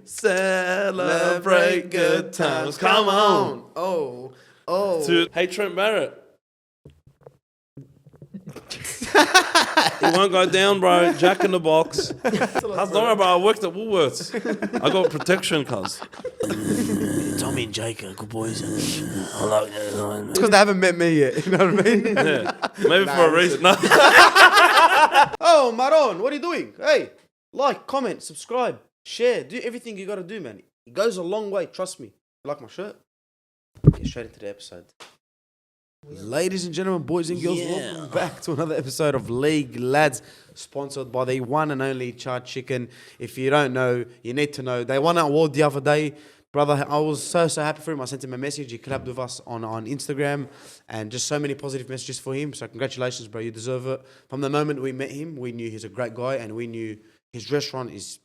Celebrate good times. Come on. Oh. Hey, Trent Barrett. He won't go down, bro. Jack in the box. How's long, bro? I worked at Woolworths. I got protection, cuz. Tommy and Jake are good boys. I like that. It's because they haven't met me yet. You know what I mean? Yeah. Maybe for a reason. No. Oh, Maron, what are you doing? Hey, like, comment, subscribe, share. Do everything you got to do, man. It goes a long way. Trust me. You like my shirt? Get straight into the episode. Ladies and gentlemen, boys and girls, welcome back to another episode of League Lads, sponsored by the one and only Char'd Chicken. If you don't know, you need to know. They won an award the other day. Brother, I was so happy for him. I sent him a message. He collabed with us on Instagram and just so many positive messages for him. So congratulations, bro. You deserve it. From the moment we met him, we knew he's a great guy and we knew his restaurant is,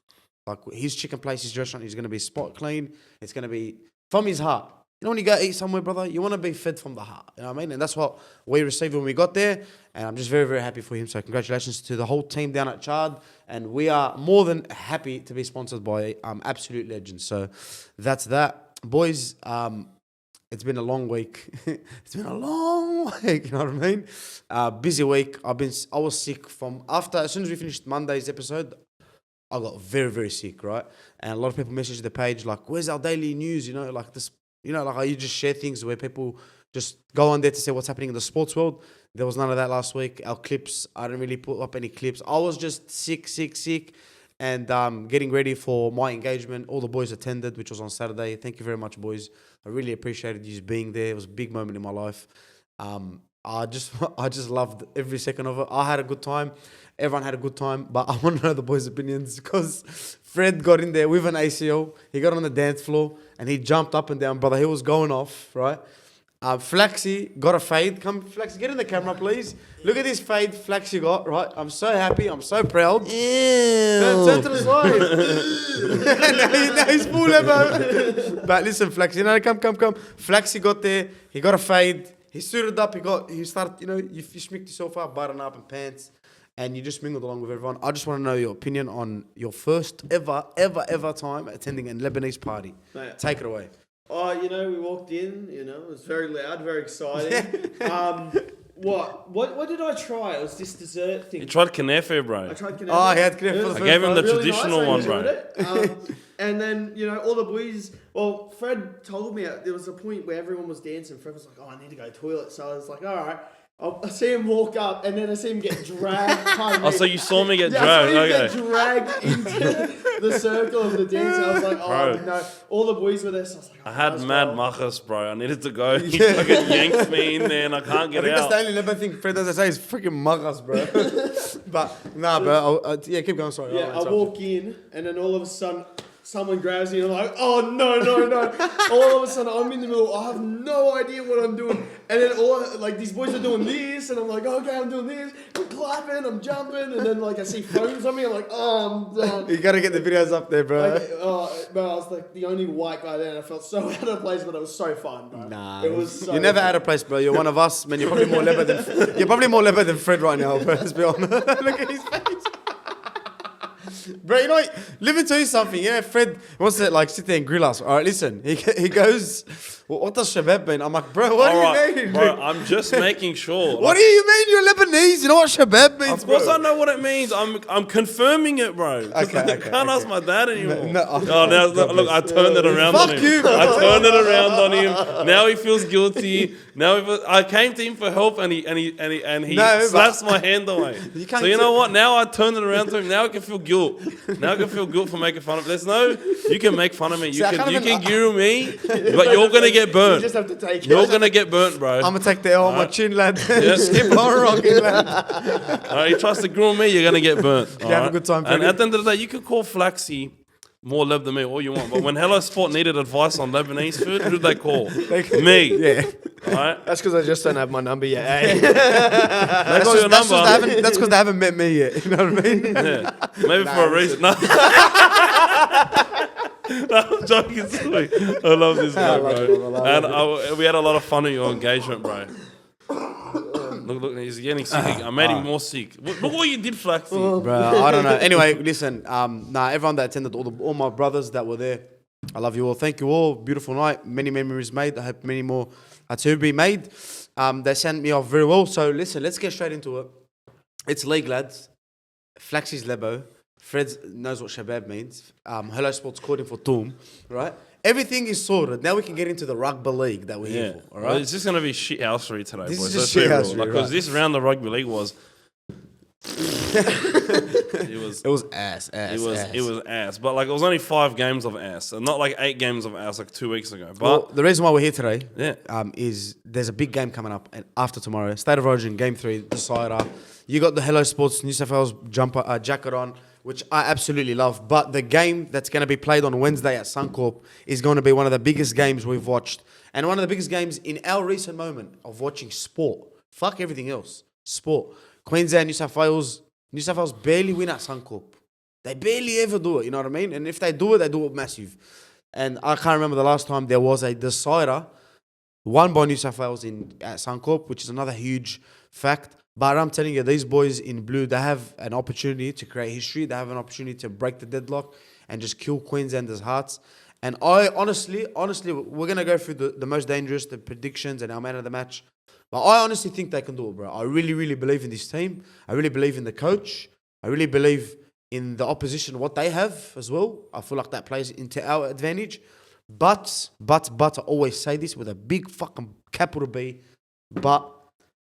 like his chicken place, his restaurant is going to be spot clean. It's going to be from his heart. You know, when you go eat somewhere, brother, you want to be fed from the heart. You know what I mean? And that's what we received when we got there. And I'm just very, very happy for him. So congratulations to the whole team down at Char'd. And we are more than happy to be sponsored by absolute legends. So that's that. Boys, it's been a long week. It's been a long week, you know what I mean? Busy week. I was sick as soon as we finished Monday's episode, I got very, very sick, right? And a lot of people messaged the page like, where's our daily news? You know, like this. You know, like how you just share things where people just go on there to say what's happening in the sports world. There was none of that last week. Our clips, I didn't really put up any clips. I was just sick. And getting ready for my engagement. All the boys attended, which was on Saturday. Thank you very much, boys. I really appreciated you being there. It was a big moment in my life. I just loved every second of it. I had a good time. Everyone had a good time. But I want to know the boys' opinions because Fred got in there with an ACL. He got on the dance floor and he jumped up and down, brother. He was going off, right? Flaxy got a fade. Come, Flaxy, get in the camera, please. Look at this fade Flaxy got, right? I'm so happy. I'm so proud. Ew. Turn to the side. now he's full Lebo. But listen, Flaxy, come. Flaxy got there. He got a fade. He suited up. He started, you know, you schmicked yourself up, button up and pants. And you just mingled along with everyone. I just want to know your opinion on your first ever time attending a Lebanese party. Mate, take it away. Oh, you know, we walked in, you know, it was very loud, very exciting. What did I try? It was this dessert thing. You tried Knefe, bro. I tried Knefe. Oh, he had Knefe for the I first gave him time. the Really traditional nice, I one, enjoyed bro. it. And then, you know, all the boys, well, Fred told me there was a point where everyone was dancing. Fred was like, oh, I need to go to the toilet. So I was like, all right. I see him walk up and then I see him get dragged. Oh, so you saw me get Yeah, dragged? I saw him get dragged into the circle of the dance. I was like, oh, Bro. no. All the boys were there. So I was like, oh, I had nice, mad bro. machas, bro. I needed to go. He fucking yanked me in there and I can't get I think out. that's the only Lebanese thing Fred doesn't say is freaking magas, bro. But, nah, bro. Yeah, keep going, sorry. Yeah, I walk in and then all of a sudden someone grabs me and I'm like, oh, no. All of a sudden I'm in the middle. I have no idea what I'm doing. And then these boys are doing this and I'm like, okay, I'm doing this. I'm clapping, I'm jumping. And then I see phones on me. I'm like, oh, I'm done. You got to get the videos up there, bro. But I was like the only white guy there and I felt so out of place, but it was so fun, bro. Nah, it was so you're never fun. out of place, bro. You're one of us, man. You're probably more Lebo than Fred right now, bro. Let's be honest. Look at his face. Bro, you know what? Let me tell you something. Yeah, Fred wants to sit there and grill us. All right, listen. He goes, well, what does shabab mean? I'm like, bro, what do you mean? Bro, I'm just making sure. What do you mean? You're Lebanese. You know what shabab means, Of course bro? I know what it means. I'm confirming it, bro. I can't ask my dad anymore. Now look, I turned it around on him. Fuck you, bro. I turned it around on him. Now he feels guilty. I came to him for help and he slaps my hand away. So you know what? Now I turned it around to him. Now I can feel guilt. Now I can feel guilt for making fun of. You can make fun of me. You can guru me, but you're gonna get burnt. You just have to take it. You're gonna get burnt, bro. I'm gonna take the L on my chin, lad. Yes. Skip on rocking, lad. All right, you tries to grill me, you're gonna get burnt. You have a good time, And Freddie. at the end of the day, you can call Flaxy more Leb than me, all you want. But when Hello Sport needed advice on Lebanese food, who did they call? Me. Yeah. All right. That's because I just don't have my number yet. Eh? They got your number. That's because they haven't met me yet. You know what I mean? Yeah. Maybe for a reason. No. I'm joking, Suey. I love this guy, bro. And we had a lot of fun at your engagement, bro. Look, he's getting sick. I made him more sick. Look what you did, Flaxy. Bro, I don't know. Anyway, listen. Everyone that attended, all my brothers that were there, I love you all. Thank you all. Beautiful night. Many memories made. I hope many more are to be made. They sent me off very well. So listen, let's get straight into it. It's league, lads. Flaxy's Lebo. Fred knows what Shabab means. Hello Sports called him for Toom, right? Everything is sorted. Now we can get into the rugby league that we're here for, all right? Well, it's just going to be shithousery today, This boys. is just shithousery, Because right. this round of rugby league was... It was ass. It was ass. But like it was only 5 games of ass. And not like 8 games of ass like 2 weeks ago. But Well, the reason why we're here today Yeah. is there's a big game coming up and after tomorrow. State of Origin, Game 3, decider. You got the Hello Sports New South Wales jacket on, which I absolutely love. But the game that's going to be played on Wednesday at Suncorp is going to be one of the biggest games we've watched. And one of the biggest games in our recent moment of watching sport. Fuck everything else. Sport. Queensland, New South Wales barely win at Suncorp. They barely ever do it, you know what I mean? And if they do it massive. And I can't remember the last time there was a decider won by New South Wales at Suncorp, which is another huge fact. But I'm telling you, these boys in blue, they have an opportunity to create history. They have an opportunity to break the deadlock and just kill Queenslanders' hearts. And I honestly, we're going to go through the most dangerous, the predictions and our man of the match. But I honestly think they can do it, bro. I really believe in this team. I really believe in the coach. I really believe in the opposition, what they have as well. I feel like that plays into our advantage. But, I always say this with a big fucking capital B, but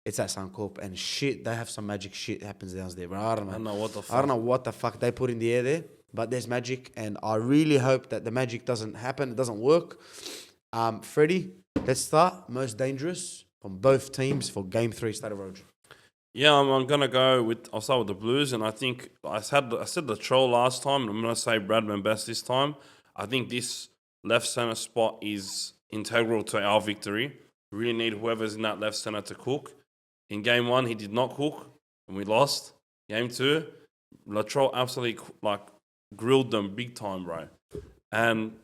it's at Suncorp and shit, they have some magic shit happens down there, bro. I don't know what the fuck. I don't know what the fuck they put in the air there, but there's magic and I really hope that the magic doesn't happen, it doesn't work. Freddie, let's start. Most dangerous from both teams for Game 3 State of Origin. Yeah, I'm going to go with... I'll start with the Blues, and I think... I said the troll last time, and I'm going to say Bradman Best this time. I think this left centre spot is integral to our victory. We really need whoever's in that left centre to cook. In Game 1, he did not cook, and we lost. Game 2, Latrell absolutely grilled them big time, bro. And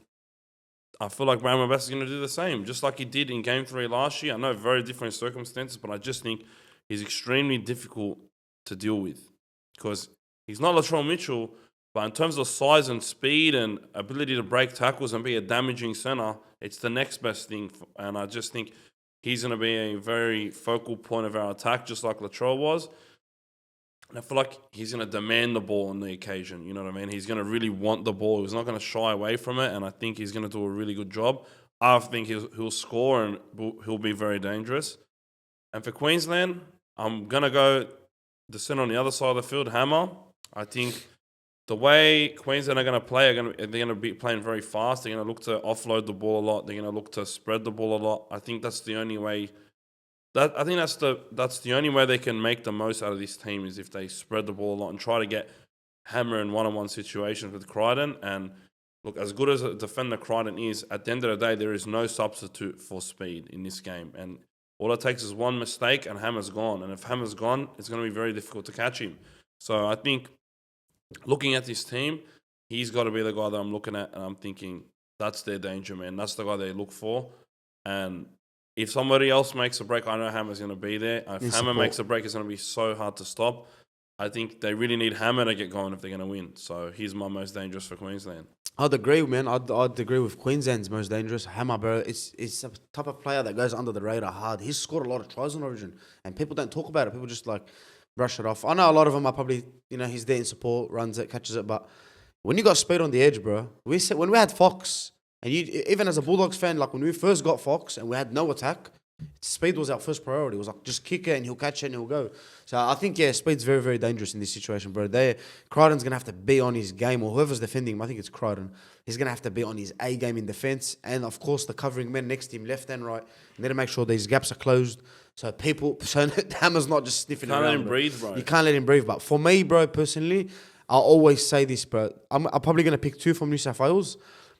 I feel like Bradman Best is going to do the same, just like he did in Game 3 last year. I know very different circumstances, but I just think he's extremely difficult to deal with because he's not Latrell Mitchell, but in terms of size and speed and ability to break tackles and be a damaging centre, it's the next best thing. And I just think he's going to be a very focal point of our attack, just like Latrell was. And I feel like he's going to demand the ball on the occasion. You know what I mean? He's going to really want the ball. He's not going to shy away from it. And I think he's going to do a really good job. I think he'll score and he'll be very dangerous. And for Queensland, I'm going to go the centre on the other side of the field, Hammer. I think the way Queensland are going to play, they're going to be playing very fast. They're going to look to offload the ball a lot. They're going to look to spread the ball a lot. I think that's the only way. That's the only way they can make the most out of this team is if they spread the ball a lot and try to get Hammer in one-on-one situations with Crichton. And look, as good as a defender Crichton is, at the end of the day, there is no substitute for speed in this game. And all it takes is one mistake and Hammer's gone. And if Hammer's gone, it's going to be very difficult to catch him. So I think looking at this team, he's got to be the guy that I'm looking at and I'm thinking that's their danger man. That's the guy they look for. And if somebody else makes a break, I know Hammer's going to be there. If Hammer makes a break, it's going to be so hard to stop. I think they really need Hammer to get going if they're going to win. So he's my most dangerous for Queensland. I'd agree, man. I'd agree with Queensland's most dangerous. Hammer, bro, it's a type of player that goes under the radar hard. He's scored a lot of tries on Origin, and people don't talk about it. People just brush it off. I know a lot of them are probably, he's there in support, runs it, catches it, but when you got speed on the edge, bro, when we had Fox, and even as a Bulldogs fan, when we first got Fox and we had no attack, speed was our first priority. It was just kick it and he'll catch it and he'll go. So I think, speed's very, very dangerous in this situation, bro. Crichton's going to have to be on his game, or whoever's defending him, I think it's Crichton. He's going to have to be on his A game in defence. And, of course, the covering men next to him, left and right, need to make sure these gaps are closed so Hammer's not just sniffing around. You can't let him breathe, bro. You can't let him breathe. But for me, bro, personally, I'll always say this, bro. I'm probably going to pick 2 from New South Wales.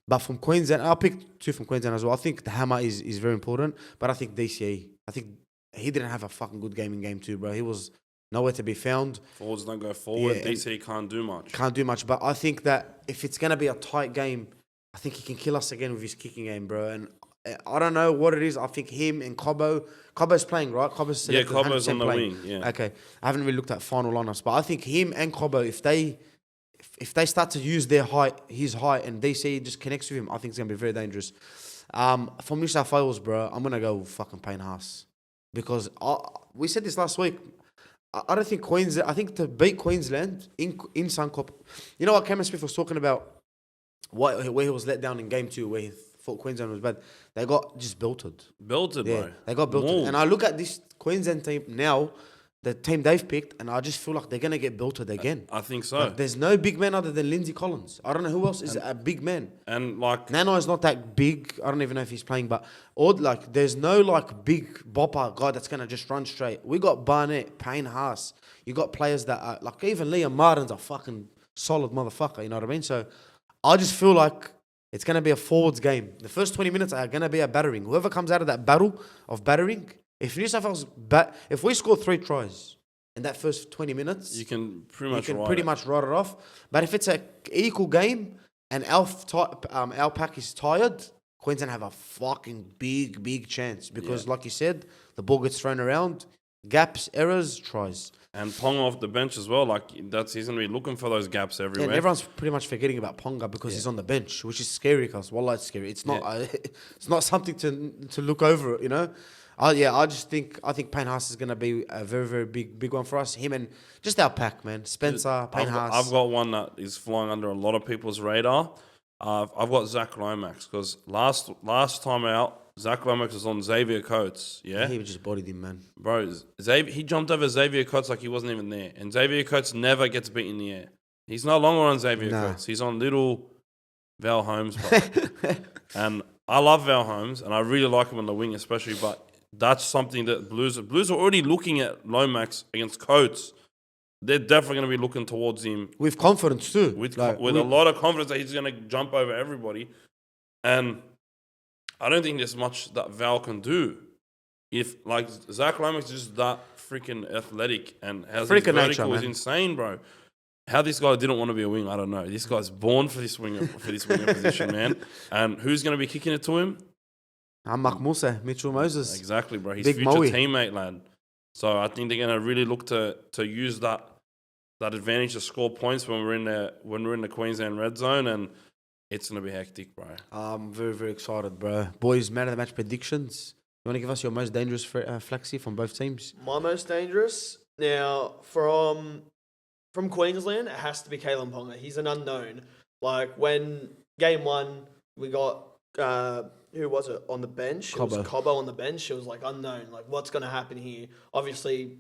But from Queensland, I'll pick 2 from Queensland as well. I think the Hammer is very important. But I think DCE, I think he didn't have a fucking good game in Game 2, bro. He was nowhere to be found. Forwards don't go forward. Yeah, DCE can't do much. Can't do much. But I think that if it's going to be a tight game, I think he can kill us again with his kicking game, bro. And I don't know what it is. I think him and Cobbo's playing, right? Cobbo's Cobbo's on the playing. wing. Yeah. Okay, I haven't really looked at final lineups, but I think him and Cobbo, if they start to use his height, and DC just connects with him, I think it's gonna be very dangerous. From New South Wales, bro, I'm gonna go fucking Payne Haas because we said this last week. I don't think Queensland. I think to beat Queensland in Suncorp, you know what Cameron Smith was talking about, where he was let down in game 2, where he thought Queensland was bad. They got just belted. Belted, bro. They got belted. Whoa. And I look at this Queensland team now, the team they've picked, and I just feel like they're gonna get belted again. I think so. Like, there's no big man other than Lindsay Collins. I don't know who else is a big man. And like Nano is not that big. I don't even know if he's playing, but there's no like big bopper guy that's gonna just run straight. We got Barnett, Payne Haas. You got players that are like even Liam Martin's a fucking solid motherfucker. You know what I mean? So I just feel like it's gonna be a forwards game. The first 20 minutes are gonna be a battering. Whoever comes out of that battle of battering, if New South Wales if we score 3 tries in that first 20 minutes, you can pretty much write it off. But if it's an equal game and our pack is tired, Queensland have a fucking big chance because, like you said, the ball gets thrown around, gaps, errors, tries. And Ponga off the bench as well. Like he's going to be looking for those gaps everywhere. And everyone's pretty much forgetting about Ponga because he's on the bench, which is scary. Because wallah, it's scary. It's not. It's not something to look over. You know. I think Payne Haas is going to be a very big one for us. Him and just our pack, man. Spencer, Payne Haas. I've got one that is flying under a lot of people's radar. I've got Zach Lomax because last time out, Zach Lomax was on Xavier Coates. Yeah, he just bodied him, man. Bro, he jumped over Xavier Coates like he wasn't even there, and Xavier Coates never gets beat in the air. He's no longer on Xavier Coates. He's on little Val Holmes, and I love Val Holmes, and I really like him on the wing, especially. But that's something that Blues are already looking at Lomax against Coates. They're definitely going to be looking towards him with confidence too, with a lot of confidence that he's going to jump over everybody, and I don't think there's much that Val can do. If like Zach Lomax is just that freaking athletic and has his vertical is insane, bro. How this guy didn't want to be a wing, I don't know. This guy's born for this winger position, man. And who's going to be kicking it to him? Amak Musa, Mitchell Moses. Exactly, bro. His Big future Moe. teammate, lad. So I think they're going to really look to use that advantage to score points when we're in the Queensland red zone, and it's going to be hectic, bro. I'm very excited, bro. Boys, man of the match predictions. You want to give us your most dangerous Flaxy from both teams? My most dangerous? Now, from Queensland, it has to be Kalen Ponga. He's an unknown. Like, when game 1, we got, who was it, on the bench? Cobbo. It was Cobbo on the bench. It was, like, unknown. Like, what's going to happen here? Obviously,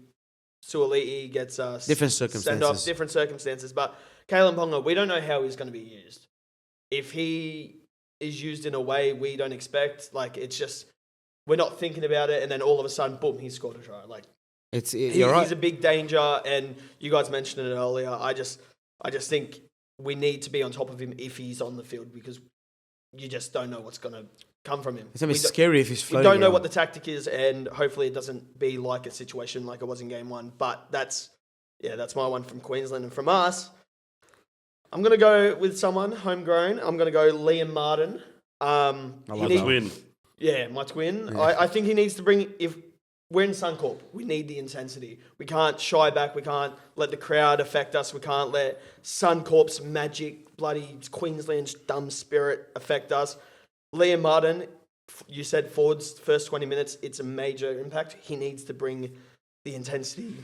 Sueys gets different circumstances. But Kalen Ponga, we don't know how he's going to be used. If he is used in a way we don't expect, like it's just we're not thinking about it, and then all of a sudden, boom, he scored a try. Like he's a big danger, and you guys mentioned it earlier. I just think we need to be on top of him if he's on the field because you just don't know what's going to come from him. It's gonna be scary if he's floating. We don't know around. what the tactic is, and hopefully it doesn't be like a situation like it was in game 1. But that's my one from Queensland, and from us. I'm going to go with someone homegrown. I'm going to go Liam Martin. Twin. Yeah, my twin. Yeah. I think he needs to bring, if we're in Suncorp, we need the intensity. We can't shy back. We can't let the crowd affect us. We can't let Suncorp's magic, bloody Queensland's dumb spirit affect us. Liam Martin, you said forwards, first 20 minutes, it's a major impact. He needs to bring the intensity.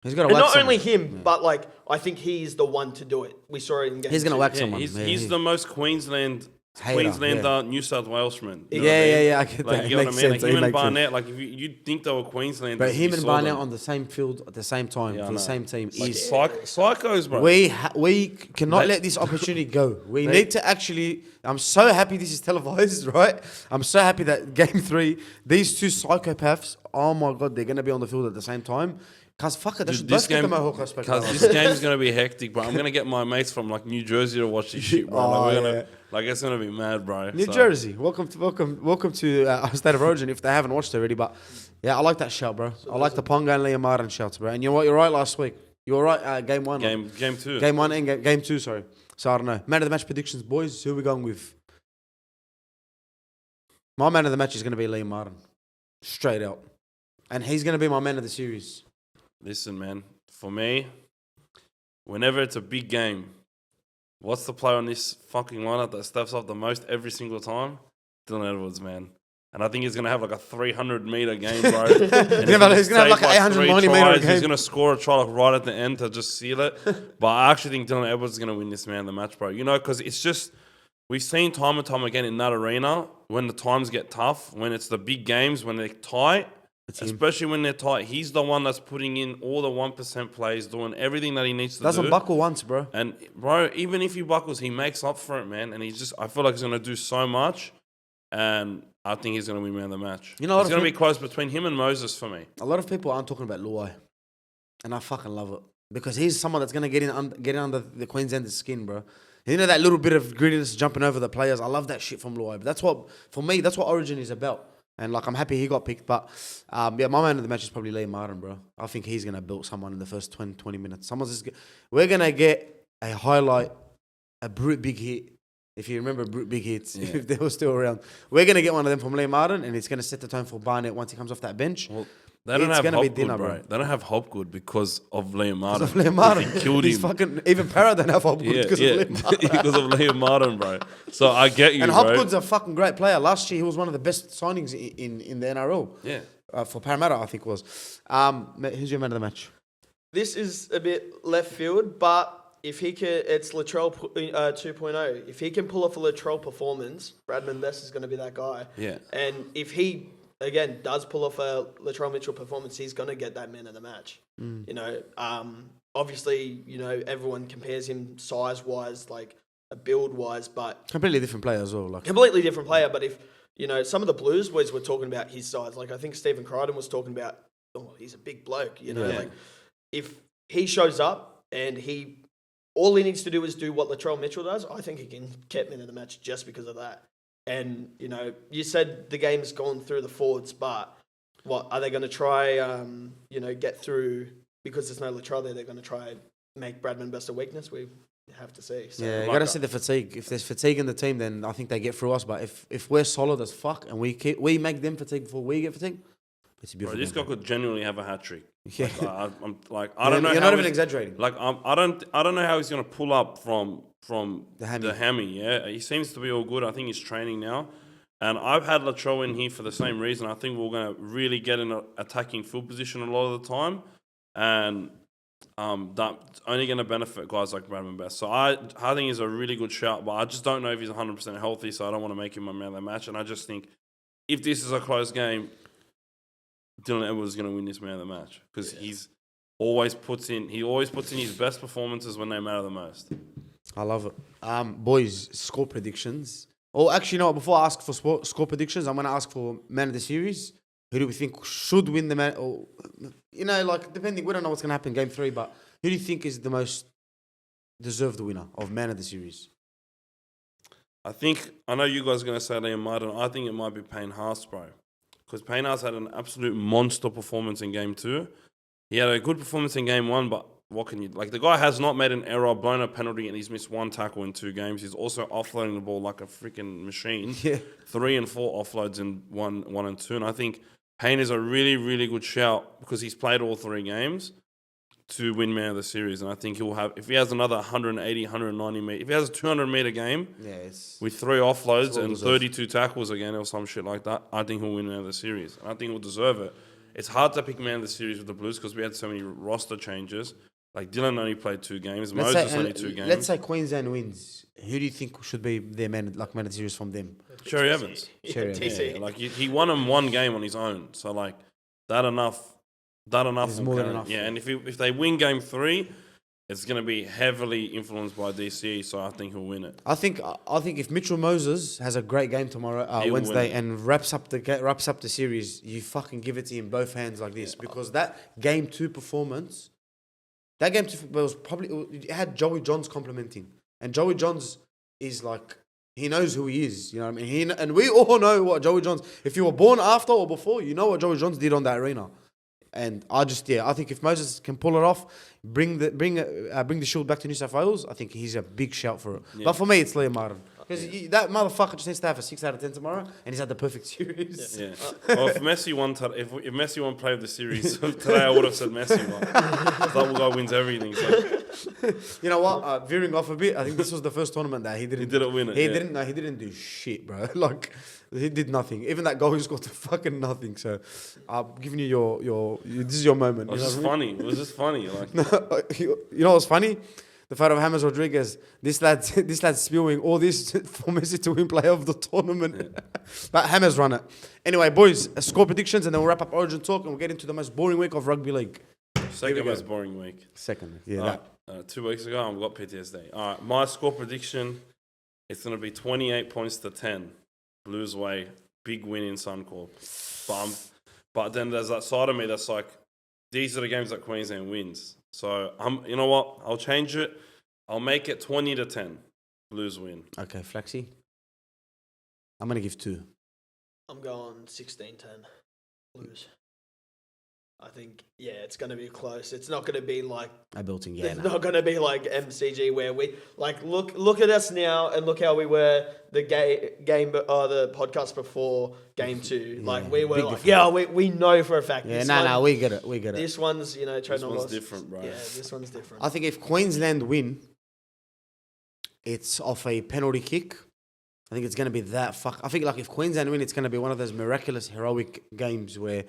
He's got to and not only him, but like I think he's the one to do it. We saw it in game 2. He's going to whack someone. He's the most Queenslander, New South Welshman. Yeah, I get like, that. You know what I mean? Like him and Barnett, like if you'd think they were Queenslanders. But him and Barnett on the same field at the same time for the same team is psychos, bro. We cannot let this opportunity go. We need to actually. I'm so happy this is televised, right? I'm so happy that game 3, these two psychopaths. Oh my god, they're going to be on the field at the same time. Cause fuck it, this game's gonna be hectic, bro. I'm gonna get my mates from like New Jersey to watch this shit, bro. It's gonna be mad, bro. New Jersey, welcome to our state of origin. If they haven't watched already, but yeah, I like that shout, bro. I like the Ponga and Liam Martin shouts, bro. And you know what? You're right. Last week, you were right. Game 1, game 2, game 1 and game 2. Sorry. So I don't know. Man of the match predictions, boys. Who are we going with? My man of the match is going to be Liam Martin. Straight out. And he's going to be my man of the series. Listen, man. For me, whenever it's a big game, what's the player on this fucking lineup that steps up the most every single time? Dylan Edwards, man. And I think he's going to have like a 300-meter game, bro. He's going to have like an 890-meter game. He's going to score a try like right at the end to just seal it. But I actually think Dylan Edwards is going to win this man of the match, bro. You know, because it's just... We've seen time and time again in that arena, when the times get tough, when it's the big games, when they're tight, especially when they're tight, he's the one that's putting in all the 1% plays, doing everything that he needs to do. Doesn't buckle once, bro. And, bro, even if he buckles, he makes up for it, man. And I feel like he's going to do so much. And I think he's going to win man of the match. You know, it's going to be close between him and Moses for me. A lot of people aren't talking about Luai. And I fucking love it. Because he's someone that's going to get in under the Queenslanders' skin, bro. You know, that little bit of grittiness jumping over the players. I love that shit from Luai. But that's what, for me, that's what Origin is about. And, like, I'm happy he got picked. But, yeah, my man of the match is probably Liam Martin, bro. I think he's going to build someone in the first 20 minutes. We're going to get a highlight, a brute big hit. If you remember brute big hits, if they were still around. We're going to get one of them from Liam Martin, and it's going to set the tone for Barnett once he comes off that bench. Well, they don't have Hopgood, bro. They don't have Hopgood because of Liam Martin. Because of Liam Martin. He killed him. Fucking, even Parra don't have Hopgood because of Liam Martin. Because of Liam Martin, bro. So I get you, and bro. And Hopgood's a fucking great player. Last year, he was one of the best signings in the NRL. Yeah. For Parramatta, I think it was. Who's your man of the match? This is a bit left field, but if he can, it's Latrell 2.0. If he can pull off a Latrell performance, Bradman Best is going to be that guy. Yeah. And if he, again, does pull off a Latrell Mitchell performance, he's going to get that man of the match. You know, obviously, you know, everyone compares him size-wise, like build-wise, but... Completely different player as well. Like. Completely different player, but if, you know, some of the Blues boys were talking about his size, like I think Stephen Crichton was talking about, oh, he's a big bloke, you know, like if he shows up and all he needs to do is do what Latrell Mitchell does, I think he can get man of the match just because of that. And, you know, you said the game's gone through the forwards, but what, are they going to try, you know, get through, because there's no Latrell there, they're going to try make Bradman Best a weakness? We have to see. So, yeah, you got to see the fatigue. If there's fatigue in the team, then I think they get through us. But if we're solid as fuck and we make them fatigue before we get fatigued, it's a beautiful Bro, this guy could genuinely have a hat trick. Yeah. I don't know. You're not even exaggerating. Like, I don't know how he's going to pull up from the hammy. Yeah, he seems to be all good. I think he's training now, and I've had Latrell in here for the same reason. I think we're going to really get in an attacking field position a lot of the time, and that's only going to benefit guys like Bradman Best. So I think he's a really good shout, but I just don't know if he's 100% healthy. So I don't want to make him a man of the match. And I just think if this is a close game, Dylan Edwards is going to win this man of the match because he always puts in his best performances when they matter the most. I love it. Boys, score predictions. Oh, actually, you know what? Before I ask for score predictions, I'm going to ask for man of the series. Who do we think should win the man? Or, you know, like, depending, we don't know what's going to happen in game 3, but who do you think is the most deserved winner of man of the series? I know you guys are going to say Liam Martin. I think it might be Payne Haas, bro. Because Payne Haas had an absolute monster performance in game 2. He had a good performance in game 1, but what can you... Like, the guy has not made an error, blown a penalty, and he's missed 1 tackle in 2 games. He's also offloading the ball like a freaking machine. Yeah. 3 and 4 offloads in 1 and 2. And I think Payne is a really, really good shout because he's played all 3 games to win man of the series. And I think he'll have... If he has another 180, 190 meter... If he has a 200-meter game with 3 offloads and 32 tackles again or some shit like that, I think he'll win man of the series. And I think he'll deserve it. It's hard to pick man of the series with the Blues because we had so many roster changes. Like, Dylan only played 2 games. Moses only 2 games. Let's say Queensland wins. Who do you think should be their man of the series from them? Cherry Evans. TC. Yeah, like, he won him 1 game on his own. So, like, that enough. Is more than enough. Yeah, and if they win game 3, it's going to be heavily influenced by DCE, so I think he'll win it. I think if Mitchell Moses has a great game tomorrow, Wednesday, and wraps up the series, you fucking give it to him both hands like this because that game 2 performance... That game was probably... It had Joey Johns complimenting. And Joey Johns is like... He knows who he is. You know what I mean? And we all know what Joey Johns... If you were born after or before, you know what Joey Johns did on that arena. And I think if Moses can pull it off, bring the Shield back to New South Wales, I think he's a big shout for it. Yeah. But for me, it's Liam Martin. Because that motherfucker just needs to have a 6 out of 10 tomorrow, and he's had the perfect series. Yeah. Well, if Messi won, if Messi won play of the series today, I would have said Messi won. That guy wins everything. So. You know what? Veering off a bit, I think this was the first tournament that he didn't win it. He didn't do shit, bro. Like he did nothing. Even that goal, he scored fucking nothing. So I'm giving you your this is your moment. It was just funny. It was just funny. Like you know what's funny? The photo of James Rodriguez, this lad's spewing all this for Messi to win player of the tournament. Yeah. But James run it. Anyway, boys, score predictions and then we'll wrap up Origin talk and we'll get into the most boring week of rugby league. Second most boring week. Second, yeah. 2 weeks ago, I've got PTSD. All right, my score prediction, it's going to be 28 points to 10. Blues way, big win in Suncorp. But then there's that side of me that's like, these are the games that Queensland wins. So, you know what? I'll change it. I'll make it 20 to 10. Blues win. Okay, Flaxy. I'm going to give 2. I'm going 16-10. Blues. I think, it's going to be close. It's not going to be like... It's not going to be like MCG where we... Like, look at us now and look how we were the the podcast before game 2. Yeah, like, we were like, we know for a fact. Yeah, we get it. This one's, This one's different, bro. Yeah, this one's different. I think if Queensland win, it's off a penalty kick. I think it's going to be that I think, like, if Queensland win, it's going to be one of those miraculous, heroic games where...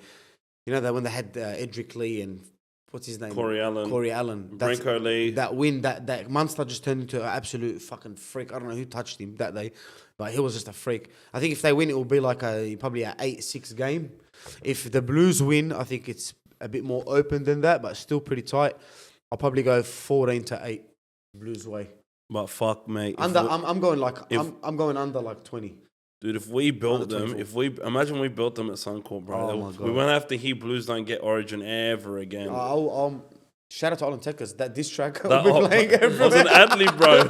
You know, that when they had Edric Lee and what's his name? Corey Allen. Branko Lee. That win, that Munster just turned into an absolute fucking freak. I don't know who touched him that day, but he was just a freak. I think if they win, it will be like probably an 8-6 game. If the Blues win, I think it's a bit more open than that, but still pretty tight. I'll probably go 14 to 8 Blues way. But fuck, mate. I'm going under like 20. Dude, if we built them, imagine we built them at Suncorp, bro. We won't have to hear Blues don't get Origin ever again. Shout out to Olan Tekkers. That diss track we'll be playing everywhere. It was an ad-lib, bro.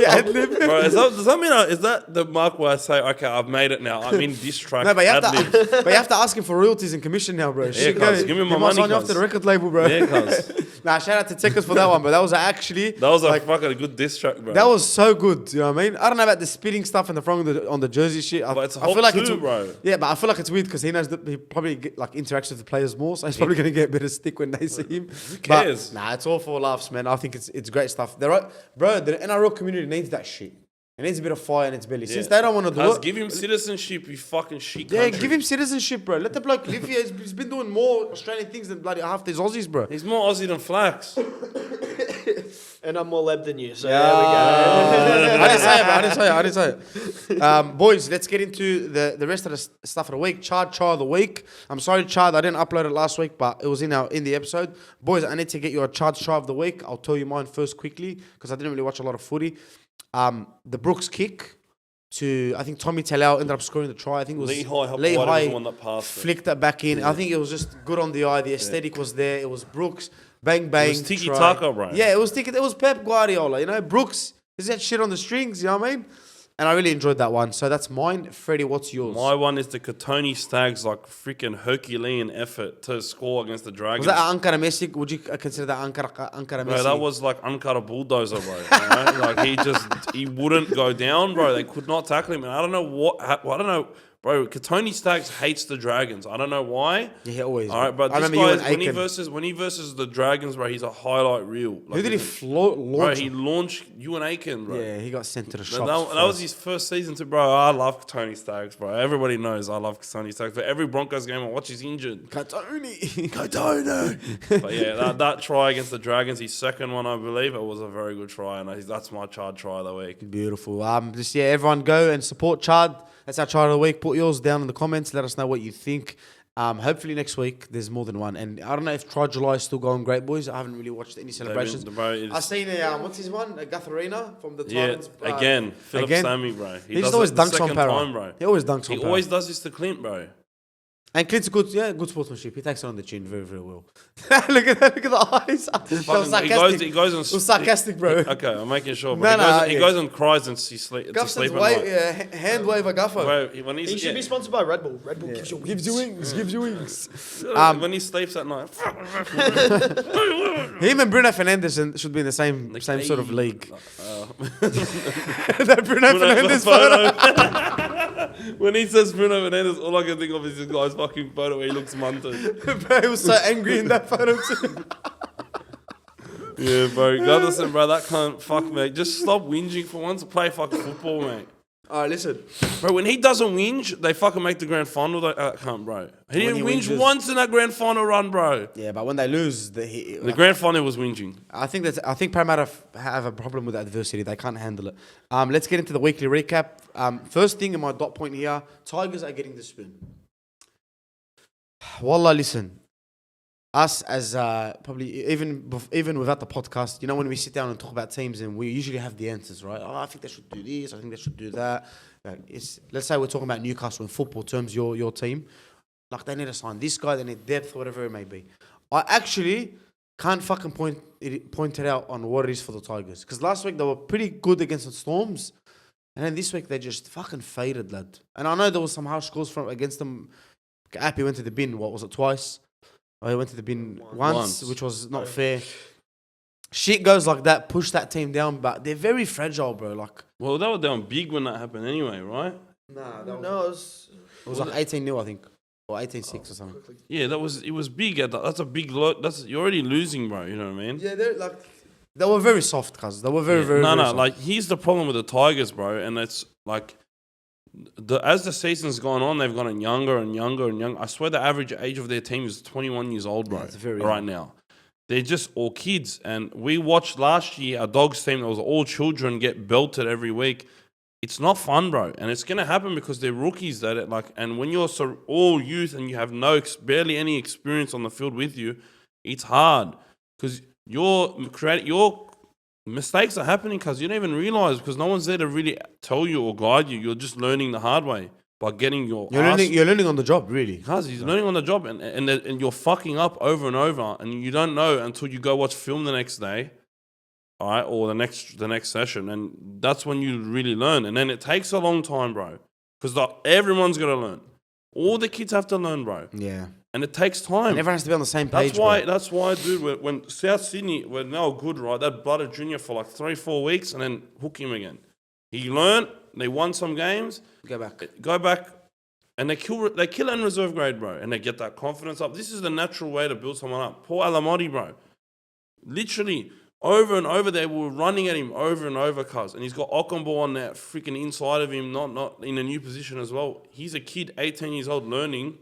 Ad-lib. Bro, does that mean, is that the mark where I say, okay, I've made it now? I mean diss track, no, but you have to ask him for royalties and commission now, bro. Yeah, cuz, give me my money, sign you off to the record label, bro. Yeah, cuz. Shout out to Tekkers for that one, but that was actually... That was a fucking good diss track, bro. That was so good, you know what I mean? I don't know about the spitting stuff and the front on the jersey shit. But it's hot too, bro. Yeah, but I feel like it's weird because he knows that he probably interacts with the players more, so he's probably going to get a bit of stick when they see him. Who cares? But, it's all for laughs, man. I think it's great stuff. Bro, the NRL community needs that shit. It needs a bit of fire in its belly. Yeah. Since they don't want to do it... Give him citizenship, you fucking shit country. Yeah, give him citizenship, bro. Let the bloke live here. He's been doing more Australian things than bloody half these Aussies, bro. He's more Aussie than Flax. And I'm more Leb than you, so there we go. I didn't say it. Boys, let's get into the rest of the stuff of the week. Char'd of the week. I'm sorry, Char'd, I didn't upload it last week, but it was in the episode. Boys, I need to get you a Char'd of the week. I'll tell you mine first quickly, because I didn't really watch a lot of footy. The Brooks kick to, I think Tommy Talau ended up scoring the try. I think it was Lee High was the one that passed flicked it back in. Yeah. I think it was just good on the eye. The aesthetic was there. It was Brooks. Bang, bang. It was tiki-taka, bro. Yeah, it was It was Pep Guardiola, you know. Brooks is that shit on the strings, you know what I mean? And I really enjoyed that one. So that's mine. Freddie, what's yours? My one is the Katoni Stags, like freaking Herculean effort to score against the Dragons. Was that Ankara Messi? Would you consider that Ankara Messi? Bro, that was like Ankara Bulldozer, bro. Like he wouldn't go down, bro. They could not tackle him. And I don't know. Bro, Katoni Stags hates the Dragons. I don't know why. Yeah, he always. All right, but this guy, when he versus the Dragons, bro, he's a highlight reel. Like, who did he launch? Bro, he launched Ewan Aiken, bro. Yeah, he got sent to the shops. That was his first season too, bro. I love Katoni Stags, bro. Everybody knows I love Katoni Stags. But every Broncos game I watch, he's injured. Katoni. But yeah, that try against the Dragons, his second one, I believe, it was a very good try, and that's my Char'd try of the week. Beautiful. Everyone go and support Char'd. That's our Char'd of the week. Put yours down in the comments. Let us know what you think. Hopefully next week there's more than one. And I don't know if Try July is still going great, boys. I haven't really watched any celebrations. I've seen what's his one? Gutharina from the Titans. Yeah, again. Philip Sammy, bro. He just always dunks on Parra. Bro. He always dunks on Parra. He always does this to Clint, bro. And Clint's good sportsmanship. He takes it on the chin very, very well. look at the eyes. That was sarcastic. He goes on. It was sarcastic, bro. Okay, I'm making sure. But he goes and cries and he's sleep at night. Hand wave a guffer. Bro, he should be sponsored by Red Bull. Red Bull gives you wings. Gives you wings. When he sleeps at night. Him and Bruno Fernandes should be in the same sort of league. That Bruno Fernandes photo. When he says Bruno Fernandes, all I can think of is this guy's fucking photo where he looks munted. Bro, he was so angry in that photo too. Yeah, bro. God listen, bro. That can't fuck, mate. Just stop whinging for once and play fucking football, mate. Alright, listen. Bro, when he doesn't whinge, they fucking make the grand final. That can't, bro. He didn't whinge once in that grand final run, bro. Yeah, but when they lose, the grand final was whinging. I think Parramatta have a problem with adversity. They can't handle it. Let's get into the weekly recap. First thing in my dot point here, Tigers are getting the spoon. Wallah, listen. Us as probably even without the podcast, you know, when we sit down and talk about teams and we usually have the answers, right? Oh, I think they should do this. I think they should do that. Let's say we're talking about Newcastle in football terms, your team. Like they need to sign this guy, they need depth, whatever it may be. I actually can't fucking point it out on what it is for the Tigers. Because last week they were pretty good against the Storms. And then this week they just fucking faded, lad. And I know there was some harsh scores against them. Appy went to the bin, what was it, twice? I went to the bin once, which was not fair. Shit goes like that, push that team down, but they're very fragile, bro. Like, well, they were down big when that happened anyway, right? Nah, it was like 18-0, I think, or 18-6 or something. Yeah, it was big. That's a big lot. You're already losing, bro. You know what I mean? Yeah, they were very soft, cuz. They were very soft. Like here's the problem with the Tigers, bro, and it's like. As the season's gone on, they've gotten younger and younger and younger. I swear the average age of their team is 21 years old, bro, right now. They're just all kids. And we watched last year a Dogs team that was all children get belted every week. It's not fun, bro. And it's going to happen because they're rookies. And when you're all youth and you have barely any experience on the field with you, it's hard. Because your mistakes are happening because you don't even realize, because no one's there to really tell you or guide you. You're just learning the hard way by getting you're learning on the job, really. Because he's learning on the job, and you're fucking up over and over, and you don't know until you go watch film the next day, all right, or the next session, and that's when you really learn. And then it takes a long time, bro, because everyone's got to learn. All the kids have to learn, bro. Yeah. And it takes time. And everyone has to be on the same page. That's why, dude, when South Sydney were now good, right? They blooded Junior for like 3-4 weeks and then hook him again. He learned, they won some games. Go back. And they kill in reserve grade, bro. And they get that confidence up. This is the natural way to build someone up. Poor Alamotti, bro. Literally, over and over, they were running at him over and over, cuz. And he's got Ockenball on that freaking inside of him, not in a new position as well. He's a kid, 18 years old, learning.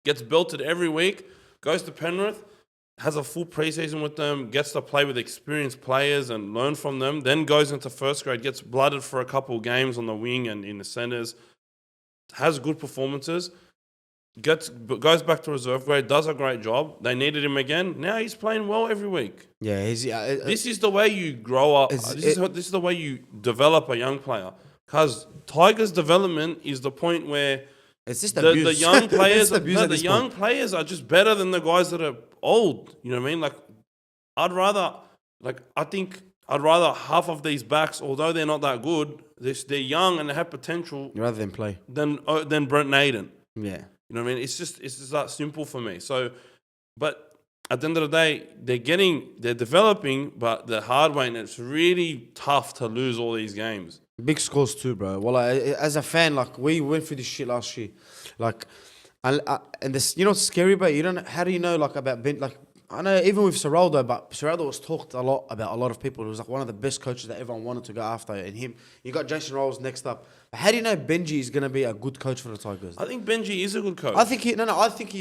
Gets belted every week, goes to Penrith, has a full preseason with them, gets to play with experienced players and learn from them, then goes into first grade, gets blooded for a couple of games on the wing and in the centres, has good performances, goes back to reserve grade, does a great job. They needed him again. Now he's playing well every week. Yeah, this is the way you grow up. This is the way you develop a young player. Because Tigers' development is the point where it's just the young players. The young players are just better than the guys that are old. You know what I mean? Like, I think I'd rather half of these backs, although they're not that good, they're young and they have potential. Rather than play than Brent Naden. Yeah, you know what I mean? It's just that simple for me. So, but at the end of the day, they're developing, but the hard way, and it's really tough to lose all these games. Big scores too, bro. Well, as a fan, like, we went through this shit last year, like, and this, you know, what's scary, but how do you know, like, about Ben? Like, I know even with Serraldo, but Serraldo was talked a lot about a lot of people. He was like one of the best coaches that everyone wanted to go after, and him. You got Jason Rolls next up. But how do you know Benji is going to be a good coach for the Tigers? I think Benji is a good coach. I think he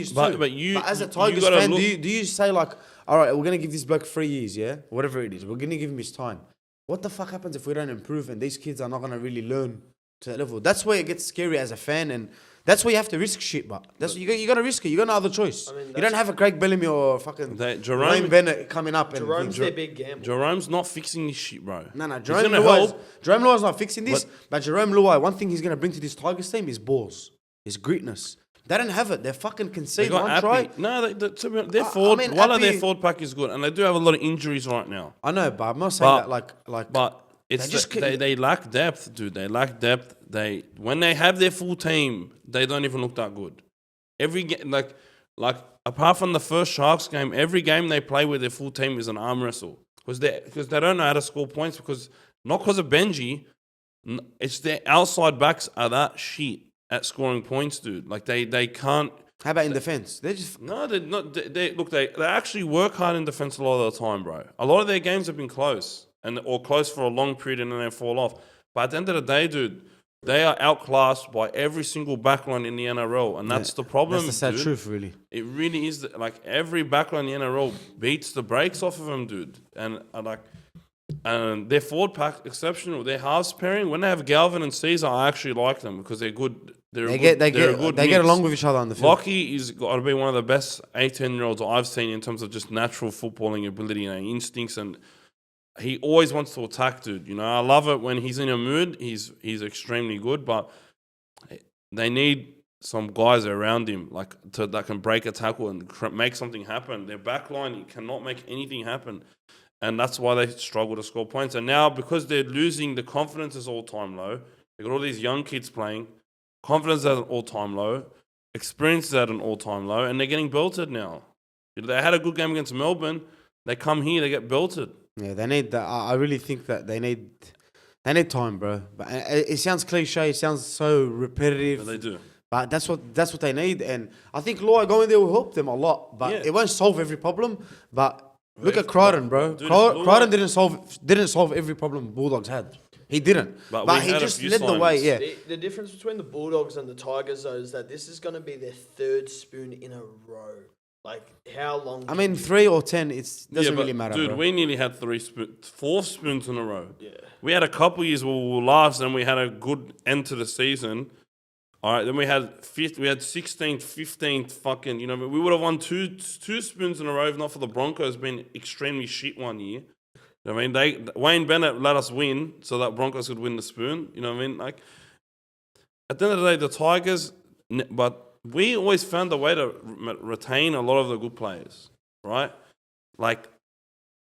is too. But as a Tigers fan, do you say, like, all right, we're going to give this bloke 3 years, yeah, whatever it is, we're going to give him his time. What the fuck happens if we don't improve and these kids are not going to really learn to that level? That's where it gets scary as a fan, and that's where you have to risk shit. But you got to risk it. You got no other choice. I mean, you don't have a Craig Bellamy or fucking Jerome Bennett coming up. Jerome's their big gamble. Jerome's not fixing this shit, bro. No. Jerome Luai's not fixing this. But Jerome Luai, one thing he's going to bring to this Tigers team is balls, is gritness. They don't have it. They're fucking They conceding got one try. No, their forward. Their forward pack is good, and they do have a lot of injuries right now. I know, but I'm not saying that like. But it's they lack depth, dude. They lack depth. When they have their full team, they don't even look that good. Every game, like apart from the first Sharks game, every game they play with their full team is an arm wrestle because they don't know how to score points not because of Benji. It's their outside backs are that shit at scoring points, dude. Like they can't. How about in defense? They're just they're not. They actually work hard in defense a lot of the time, bro. A lot of their games have been close or close for a long period and then they fall off. But at the end of the day, dude, they are outclassed by every single backline in the NRL, and that's the problem. That's the sad dude. truth, really. It really is. Like every backline in the NRL beats the brakes off of them, dude. And their forward pack exceptional. Their halves pairing when they have Galvin and Caesar, I actually like them because they're good. They get along with each other on the field. Lockie is got to be one of the best 18-year-olds I've seen in terms of just natural footballing ability and instincts, and he always wants to attack, dude. You know, I love it when he's in a mood. He's extremely good, but they need some guys around him that can break a tackle and make something happen. Their back line cannot make anything happen. And that's why they struggle to score points. And now, because they're losing, the confidence is all-time low. They've got all these young kids playing. Confidence is at an all-time low. Experience is at an all-time low. And they're getting belted now. They had a good game against Melbourne. They come here, they get belted. Yeah, they need that. I really think that they need time, bro. But it sounds cliche. It sounds so repetitive. But they do. But that's what they need. And I think Loy going there will help them a lot. But it won't solve every problem. But look at Crichton, bro. Crichton didn't solve every problem Bulldogs had. He didn't. But he just led the way, yeah. The difference between the Bulldogs and the Tigers, though, is that this is going to be their third spoon in a row. Like, how long? I mean, 3 or 10, it doesn't really matter, dude, bro. we nearly had 4 spoons in a row. Yeah. We had a couple years where we were last and we had a good end to the season. All right, then we had 16th, 15th fucking, you know, we would have won two spoons in a row if not for the Broncos being extremely shit one year. You know what I mean? Wayne Bennett let us win so that Broncos could win the spoon. You know what I mean? Like, at the end of the day, the Tigers, but we always found a way to retain a lot of the good players, right? Like,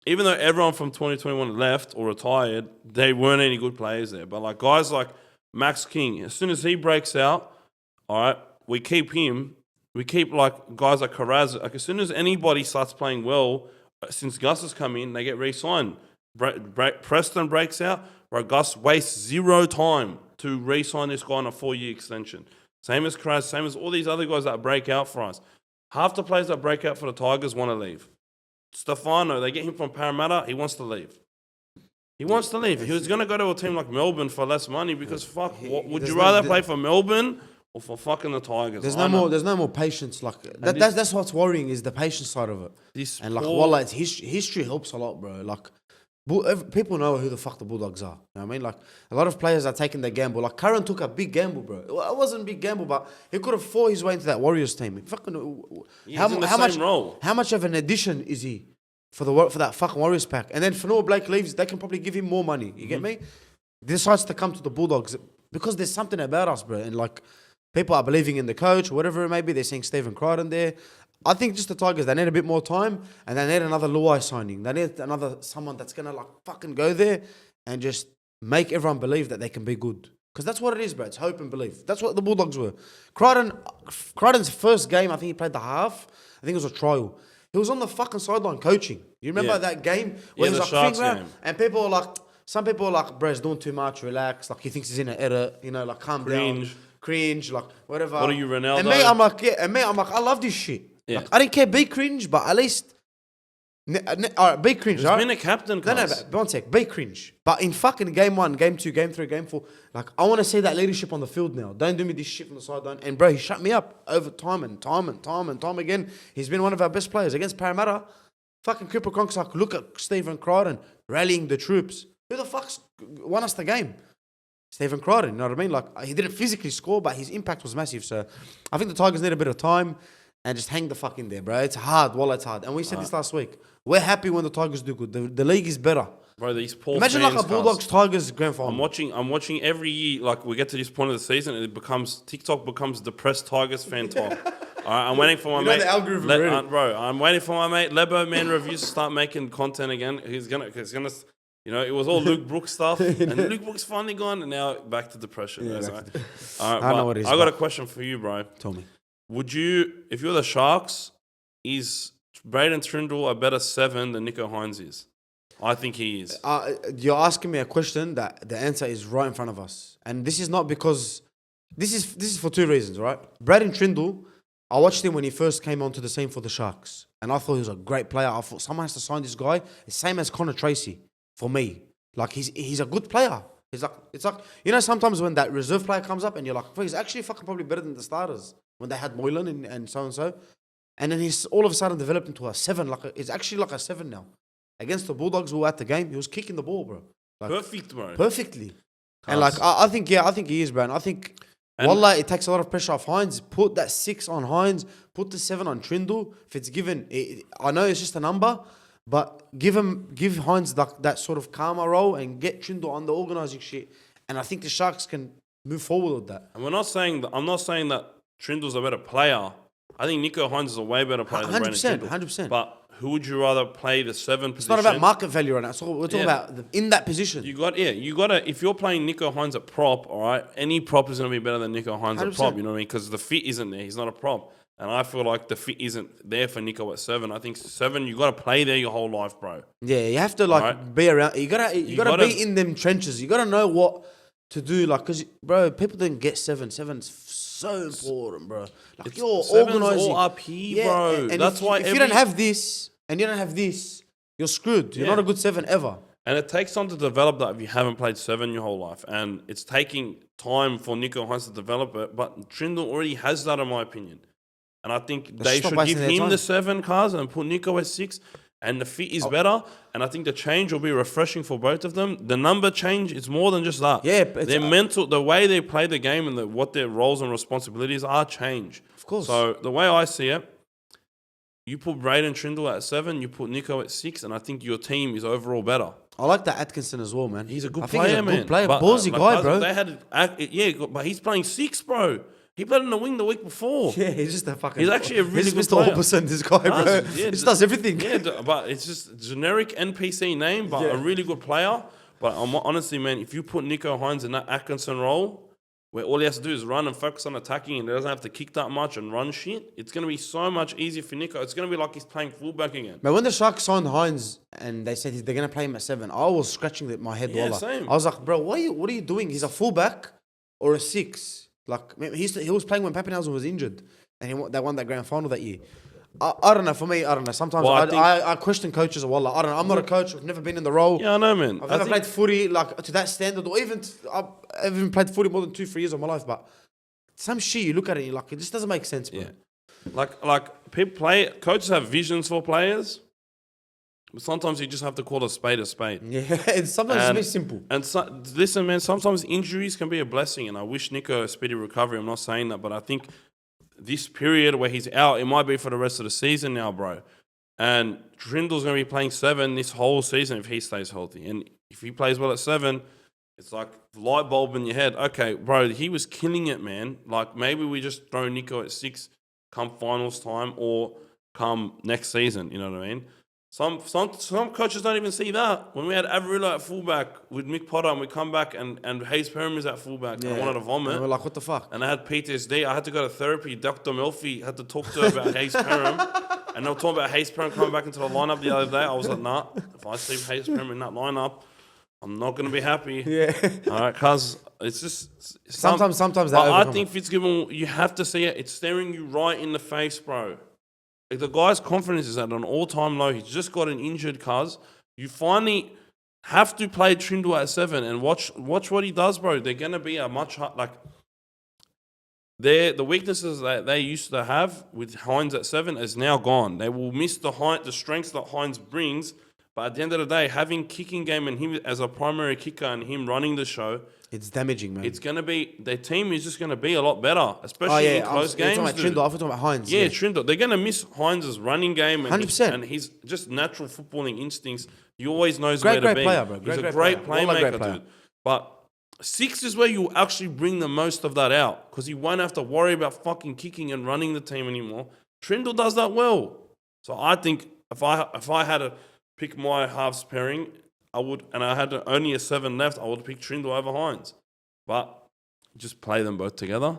even though everyone from 2021 left or retired, they weren't any good players there. But like guys like Max King, as soon as he breaks out, all right, we keep him. We keep like guys like Parras. Like as soon as anybody starts playing well, since Gus has come in, they get re-signed. Preston breaks out, right? Gus wastes 0 time to re-sign this guy on a 4-year extension. Same as Kraz, same as all these other guys that break out for us. Half the players that break out for the Tigers want to leave. Stefano, they get him from Parramatta, he wants to leave. He wants to leave. He was going to go to a team like Melbourne for less money because would you rather play for Melbourne or for fucking the Tigers? There's no more patience. Like that's what's worrying is the patience side of it. And like wallah, it's history helps a lot, bro. Like people know who the fuck the Bulldogs are. You know what I mean? Like a lot of players are taking the gamble. Like Curran took a big gamble, bro. It wasn't a big gamble, but he could have fought his way into that Warriors team. How much of an addition is he for that fucking Warriors pack? And then Fanua Blake leaves, they can probably give him more money. You get me? Decides to come to the Bulldogs because there's something about us, bro. And like people are believing in the coach, whatever it may be. They're seeing Stephen Crichton there. I think just the Tigers, they need a bit more time and they need another Luai signing. They need someone that's going to like fucking go there and just make everyone believe that they can be good. Because that's what it is, bro. It's hope and belief. That's what the Bulldogs were. Crichton's first game, I think he played the half. I think it was a trial. He was on the fucking sideline coaching. You remember that game? Where he was like, game. And people were like, some people were like, bro, he's doing too much, relax. Like he thinks he's in an error, you know, like calm down. Cringe, like whatever. What are you, Ronaldo? And me, I'm like, I love this shit. Yeah. Like, I didn't care, be cringe, but at least... all right, be cringe, right? Been a captain, No, one sec. Be cringe. But in fucking game 1, game 2, game 3, game 4, like, I want to see that leadership on the field now. Don't do me this shit from the sideline. And, bro, he shut me up over time again. He's been one of our best players. Against Parramatta, fucking Cooper Cronk's like, look at Stephen Crichton rallying the troops. Who the fuck's won us the game? Stephen Crichton, you know what I mean? Like, he didn't physically score, but his impact was massive. So, I think the Tigers need a bit of time. And just hang the fuck in there, bro. It's hard. Well, it's hard. And we said this last week. We're happy when the Tigers do good. The league is better Bro, these poor Imagine fans, like a Bulldogs Tigers grand final. I'm watching every year, like we get to this point of the season and TikTok becomes depressed Tigers fan talk. All right, I'm waiting for my mate. The algorithm already. Bro, I'm waiting for my mate Lebo Man Reviews to start making content again. He's gonna, you know, it was all Luke Brooks stuff, and Luke Brooks finally gone, and now back to depression. Yeah, All right, I know what it is. I got a question for you, bro. Tell me. Would you, if you're the Sharks, is Braden Trindall a better 7 than Nico Hynes is? I think he is. You're asking me a question that the answer is right in front of us, and this is not because this is for two reasons, right? Braden Trindall, I watched him when he first came onto the scene for the Sharks, and I thought he was a great player. I thought someone has to sign this guy. It's same as Connor Tracy for me. Like he's a good player. It's like you know sometimes when that reserve player comes up and you're like, he's actually fucking probably better than the starters when they had Moylan and so, and then he's all of a sudden developed into a 7. It's actually like a 7 now. Against the Bulldogs who were at the game, he was kicking the ball, bro. Like, Perfect, bro. Perfectly. And like I think he is, bro. And I think wallah, it takes a lot of pressure off Hynes. Put that 6 on Hynes. Put the 7 on Trindall. If it's given, I know it's just a number, but give Hynes that sort of calmer role and get Trindall on the organising shit. And I think the Sharks can move forward with that. And I'm not saying that Trindall's a better player. I think Nico Hynes is a way better player than Braden Trindall. 100%. But who would you rather play the 7 position? It's not about market value right now. So we're talking about in that position. You got to. If you're playing Nico Hynes at prop, all right, any prop is going to be better than Nico Hynes at prop. You know what I mean? Because the fit isn't there. He's not a prop, and I feel like the fit isn't there for Nico at 7. I think 7, you got to play there your whole life, bro. Yeah, you have to be around. You gotta be in them trenches. You gotta know what to do. Like, cause bro, people didn't get 7. 7's so important, bro. Like you're organising all up here, bro. And that's why if you don't have this. And you don't have this, you're screwed. You're not a good 7 ever. And it takes time to develop that if you haven't played 7 your whole life. And it's taking time for Nico Hynes to develop it. But Trindall already has that, in my opinion. And I think they should give him the 7 cars and put Nico at 6. And the fit is better. And I think the change will be refreshing for both of them. The number change is more than just that. Yeah. Their mental, the way they play the game and what their roles and responsibilities are change. Of course. So the way I see it, you put Braden Trindall at 7, you put Nico at 6, and I think your team is overall better. I like that Atkinson as well, man. He's a good player, man. Good player. Ballsy guy, bro. They had, but he's playing 6, bro. He played in the wing the week before. Yeah, he's just a fucking... He's actually a really good player. player. He's Mr. 100%, this guy, bro. He just does everything. Yeah, but it's just generic NPC name, but a really good player. But honestly, man, if you put Nico Hynes in that Atkinson role, where all he has to do is run and focus on attacking and he doesn't have to kick that much and run shit, it's going to be so much easier for Nico. It's going to be like he's playing fullback again. But when the Sharks signed Hynes and they said they're going to play him at 7, I was scratching my head. Yeah, same. I was like, bro, what are you doing? He's a fullback or a 6? Like, he was playing when Pappenhausen was injured and they won that grand final that year. I don't know. For me, I don't know. Sometimes I question coaches. Wallah, I don't know. I'm not a coach. I've never been in the role. Yeah, I know, man. I've never played footy like to that standard, or I've even played footy more than 2-3 years of my life. But some shit, you look at it, and you're like, it just doesn't make sense, bro. Yeah, like people coaches have visions for players, but sometimes you just have to call a spade a spade. Yeah, and sometimes it's a bit simple. And listen, man, sometimes injuries can be a blessing, and I wish Nico a speedy recovery. I'm not saying that, but I think this period where he's out, it might be for the rest of the season now, bro. And Trindall's going to be playing 7 this whole season if he stays healthy. And if he plays well at 7, it's like the light bulb in your head. Okay, bro, he was killing it, man. Like, maybe we just throw Nico at 6 come finals time or come next season, you know what I mean? Some coaches don't even see that. When we had Averillo at fullback with Mick Potter and we come back and Hayes Perham is at fullback, I wanted to vomit. And we're like, what the fuck? And I had PTSD. I had to go to therapy. Dr. Melfi had to talk to her about Hayes Perham. And they were talking about Hayes Perham coming back into the lineup the other day. I was like, nah, if I see Hayes Perham in that lineup, I'm not going to be happy. Yeah. All right, because it's just... Sometimes that I think Fitzgibbon, you have to see it. It's staring you right in the face, bro. Like, the guy's confidence is at an all-time low. He's just got an injured cuz. You finally have to play Trindall at 7 and watch what he does, bro. They're going to be a much... the weaknesses that they used to have with Hynes at 7 is now gone. They will miss the strengths that Hynes brings, But at the end of the day, having kicking game and him as a primary kicker and him running the show, it's damaging, man. it's going to be, their team is just going to be a lot better, especially in close games. You're talking about Trindall. I thought you were talking about Hynes. Yeah, Trindall. They're going to miss Hynes' running game and 100%. And his just natural footballing instincts. He always knows Great where to be. player, bro. He's a great playmaker, dude. But 6 is where you actually bring the most of that out because you won't have to worry about fucking kicking and running the team anymore. Trindall does that well. So I think if I had to pick my halves pairing, I would, and I had only a 7 left, I would pick Trindall over Hynes. But just play them both together.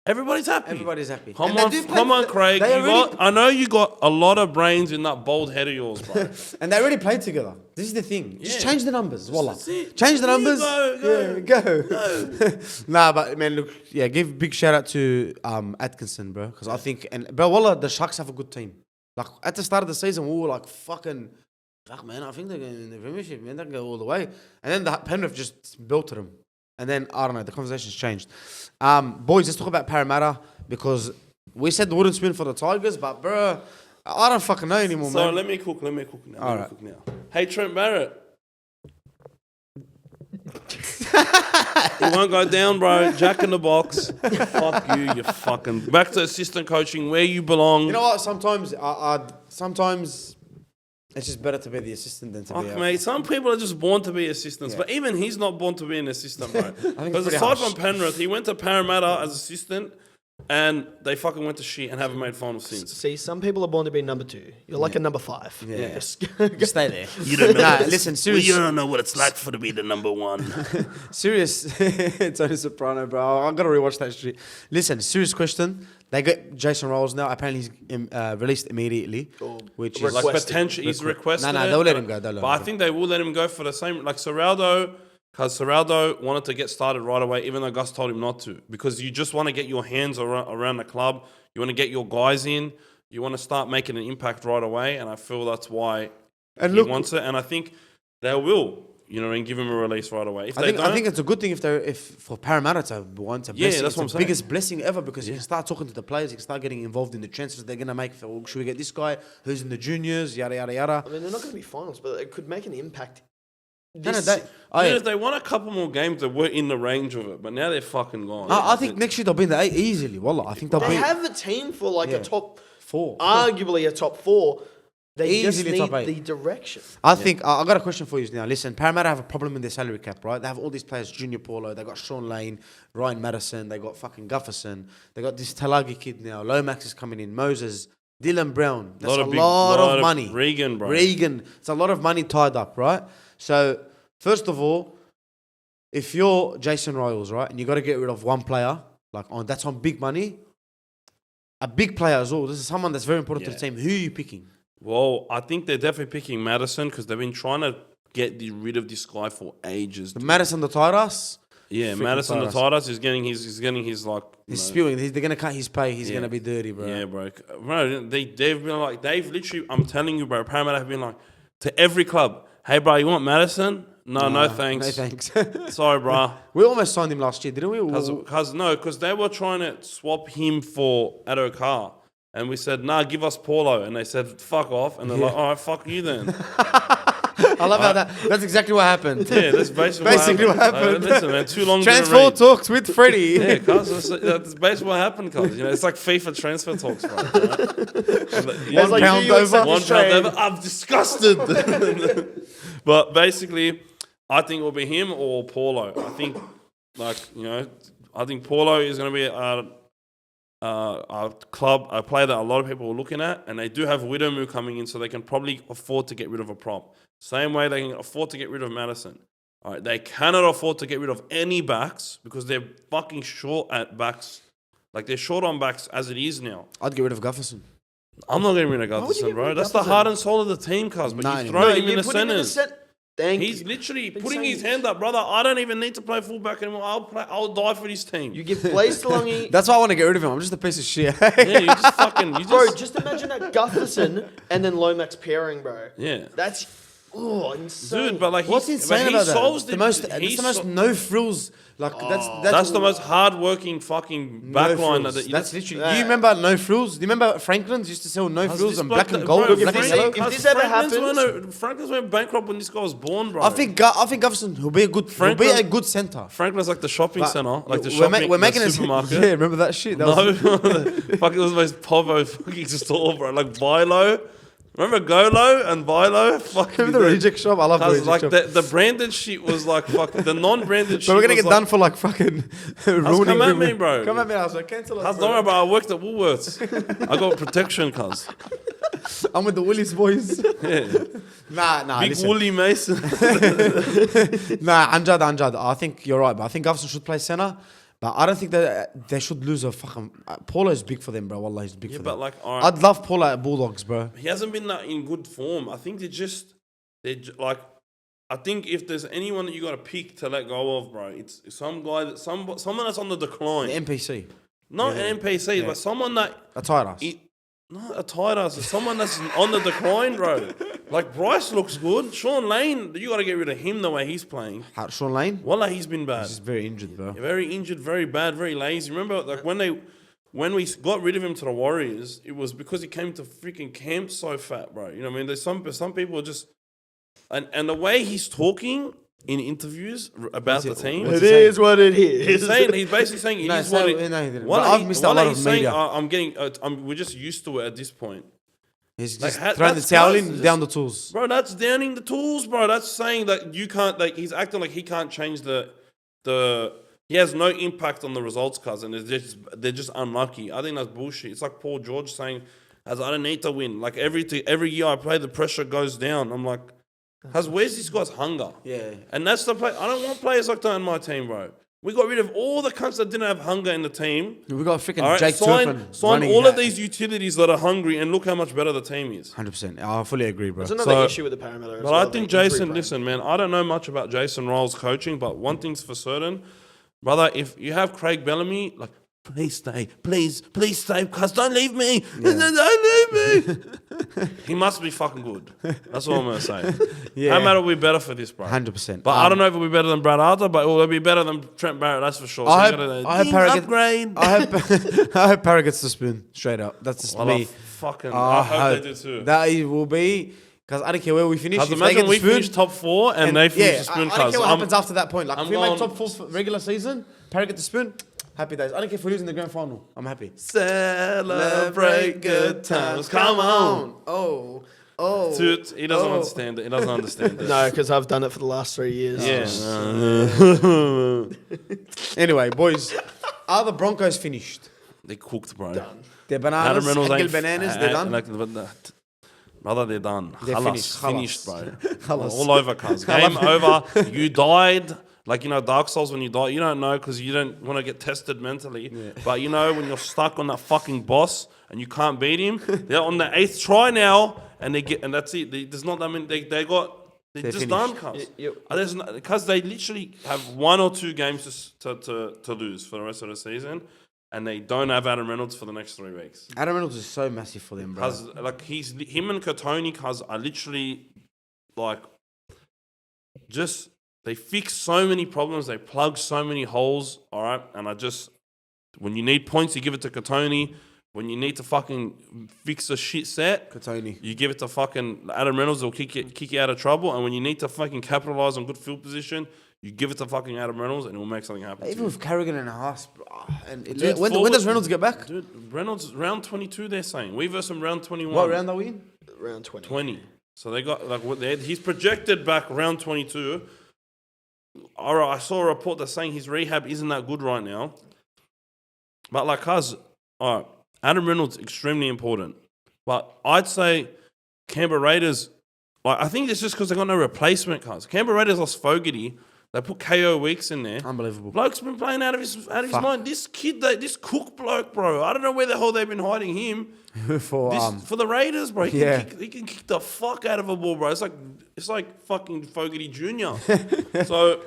Everybody's happy. Everybody's happy. Come on, Craig. I know you got a lot of brains in that bald head of yours, bro. And they already played together. This is the thing. Just change the numbers. Voila. Change the numbers. Go. Nah, but man, look, yeah, give a big shout out to Atkinson, bro. Because I think, bro, Wallah, the Sharks have a good team. Like, at the start of the season, we were like, fuck, man, I think they're going in the Premiership, man. They can go all the way. And then the Penrith just built to them. And then, I don't know, the conversation's changed. Boys, let's talk about Parramatta because we said the wooden spoon for the Tigers, but, bro, I don't fucking know anymore, man. So let me cook now. Hey, Trent Barrett. He won't go down, bro. Jack in the box. Fuck you, you fucking... Back to assistant coaching, where you belong. You know what? Sometimes it's just better to be the assistant than to be... Mate, some people are just born to be assistants, but even he's not born to be an assistant, bro. Because aside from Penrith, he went to Parramatta as assistant, and they fucking went to shit and haven't made finals since. See, some people are born to be number 2. You're like a number 5. Yeah. Just stay there. You don't know. Listen, serious. You don't know what it's like to be the number 1. Serious. Tony Soprano, bro. I gotta rewatch that shit. Listen, serious question. They get Jason Rolls now. Apparently, he's released immediately, which is like potential. He's requested. No, they'll let him go. But I think they will let him go for the same. Like Serraldo, because Serraldo wanted to get started right away, even though Gus told him not to, because you just want to get your hands around the club. You want to get your guys in. You want to start making an impact right away, and I feel that's why he wants it. And I think they will. You know, and give him a release right away. I think it's a good thing if for Parramatta to want a blessing. That's what I'm saying. Biggest blessing ever because you can start talking to the players, you can start getting involved in the transfers they're gonna make. Should we get this guy who's in the juniors? Yada yada yada. I mean, they're not gonna be finals, but it could make an impact. If they won a couple more games, they were in the range of it, but now they're fucking gone. I think next year they'll be in the 8 easily. Wallah, I think they'll be. They have a team for like a top 4, arguably a top 4. They easily just top need 8. the direction. I think I got a question for you now. Listen, Parramatta have a problem in their salary cap, right? They have all these players: Junior Paulo, they got Sean Lane, Ryan Madison, they got fucking Gufferson, they got this Talagi kid now. Lomax is coming in, Moses, Dylan Brown. That's a lot of money. Regan, bro. It's a lot of money tied up, right? So first of all, if you're Jason Royals, right, and you got to get rid of one player, that's on big money, a big player as well. This is someone that's very important to the team. Who are you picking? Well, I think they're definitely picking Madison because they've been trying to get rid of this guy for ages. Madison the Tyras? Yeah, Madison the Tyras is getting his like... He's spewing. They're going to cut his pay. He's going to be dirty, bro. Yeah, bro. Bro, they've been like... They've literally... I'm telling you, bro, Parramatta have been like... To every club, hey, bro, you want Madison? No thanks. No thanks. Sorry, bro. We almost signed him last year, didn't we? Because they were trying to swap him for Addo Carr. And we said, nah, give us Paulo. And they said, fuck off. And they're like, all right, fuck you then. I love how that's exactly what happened. Yeah, that's basically what happened. Listen, man, too long. Transfer talks with Freddie. Yeah, cuz that's basically what happened, cuz. You know, it's like FIFA transfer talks, bro. Right? One pound over. I'm disgusted. But basically, I think it will be him or Paulo. I think, I think Paulo is going to be a player that a lot of people are looking at, and they do have Widomu coming in, so they can probably afford to get rid of a prop. Same way they can afford to get rid of Madison. All right, they cannot afford to get rid of any backs because they're fucking short at backs. Like, they're short on backs as it is now. I'd get rid of Gufferson. I'm not getting rid of Gufferson, bro. That's the heart and soul of the team, cuz. But you throw him in the centers. He's literally putting his hand up, brother. I don't even need to play fullback anymore. I'll die for this team. You give place to Longy. That's why I want to get rid of him. I'm just a piece of shit. Yeah, you just fucking... Bro, just imagine that Gufferson and then Lomax pairing, bro. Yeah. That's... Oh, insane. Dude, but like what's insane about solves that? The most no frills. Like that's the most hard-working fucking backline. That's literally. Do you remember no frills? Do you remember Franklin's used to sell no frills and black and gold, black and yellow? If this ever happens, Franklin's went bankrupt when this guy was born, bro. I think Gufferson will be a good. He'll be a good centre. Franklin's like the shopping centre, like the we're making the supermarket. Yeah, remember that shit? No, fuck, it was the most povo fucking store, bro. Like Bilo. Remember Golo and Bilo? Fuck. Remember the reject shop? I love the reject like shop. The branded shit was like fucking the non-branded shit. But we're gonna get done for like fucking ruining. Come at me, bro. Come at me. I was like, cancel us. Don't worry, bro. I worked at Woolworths. I got protection, cuz. I'm with the Willis boys. Yeah. Nah. Big listen. Woolly Mason. Nah, Amjad. I think you're right, but I think Gufferson should play centre. But I don't think that they should lose a fucking... Paulo is big for them, bro. Wallah, he's big for them. But like, all right. I'd love Paulo at Bulldogs, bro. He hasn't been that in good form. I think like... I think if there's anyone that you got to pick to let go of, bro, it's some guy that... Someone that's on the decline. The NPC. Not an NPC, but someone that... A tight ass. Not a tight ass. It's someone that's on the decline, bro. Like, Bryce looks good. Sean Lane, you got to get rid of him the way he's playing. Sean Lane? Wallah, he's been bad. He's very injured, bro. Very injured, very bad, very lazy. Remember, like, when we got rid of him to the Warriors, it was because he came to freaking camp so fat, bro. You know what I mean? There's some people are just... And the way he's talking in interviews about the team... It is what it is. He's basically saying it is what it is. I've missed a lot of media. We're just used to it at this point. He's just throwing the towel in, down the tools. Bro, that's downing the tools, bro. That's saying that you can't, like, he's acting like he can't change he has no impact on the results, cousin. They're just unlucky. I think that's bullshit. It's like Paul George saying, I don't need to win. Like, every year I play, the pressure goes down. I'm like, where's this guy's hunger? Yeah. And that's the play. I don't want players like that in my team, bro. We got rid of all the cunts that didn't have hunger in the team. We got freaking Jake Turpin. Sign all of these utilities that are hungry and look how much better the team is. 100%. I fully agree, bro. There's another issue with the Parramatta. But I think Jason, listen, man, I don't know much about Jason Ryall's coaching, but one thing's for certain, brother, if you have Craig Bellamy, like, please stay, please stay, cuz don't leave me, don't leave me. He must be fucking good. That's all I'm going to say. Parramatta will be better for this, bro. 100%. But I don't know if it'll be better than Brad Arthur, but it will be better than Trent Barrett, that's for sure. I hope Parra gets the spoon, straight up. That's just me. I hope they do too. That will be... Because I don't care where we finish. If imagine we finish top 4 and they finish the spoon. I don't care what happens after that point. Like, if we make top 4 for regular season, Parra get the spoon, happy days. I don't care if we're losing the grand final. I'm happy. Celebrate good times. Come on. Oh. Dude, he doesn't understand it. He doesn't understand it. No, because I've done it for the last 3 years. Yeah. Anyway, boys, are the Broncos finished? They cooked, bro. Done. They're bananas, bananas, they're done. Brother, they're done. They're Finished, bro. All over, cuz. Game over. You died. Like, you know, Dark Souls, when you die, you don't know because you don't want to get tested mentally. Yeah. But, you know, when you're stuck on that fucking boss and you can't beat him, they're on the 8th try now and that's it. There's not that many. They're just finished. Done, cuz. Because they literally have 1 or 2 games to lose for the rest of the season. And they don't have Adam Reynolds for the next 3 weeks. Adam Reynolds is so massive for them, bro. Cause like him and Katoni, cuz are literally like just they fix so many problems, they plug so many holes. All right, and when you need points, you give it to Katoni. When you need to fucking fix a shit set, Katoni, you give it to fucking Adam Reynolds. Will kick you out of trouble. And when you need to fucking capitalize on good field position, you give it to fucking Adam Reynolds and it will make something happen. Even with Carrigan and Haas, when does Reynolds get back? Dude, Reynolds round 22. They're saying we versus him round 21. What round are we in? Round 20. 20. So they got he's projected back round 22. All right, I saw a report that's saying his rehab isn't that good right now. But like all right, Adam Reynolds extremely important. But I'd say Canberra Raiders. Like I think it's just because they got no replacement. Cuz Canberra Raiders lost Fogarty. They put KO Weeks in there. Unbelievable. Bloke's been playing out of his mind. This kid, this Cook bloke, bro. I don't know where the hell they've been hiding him. For the Raiders, bro. He can kick the fuck out of a ball, bro. It's like fucking Fogarty Jr. So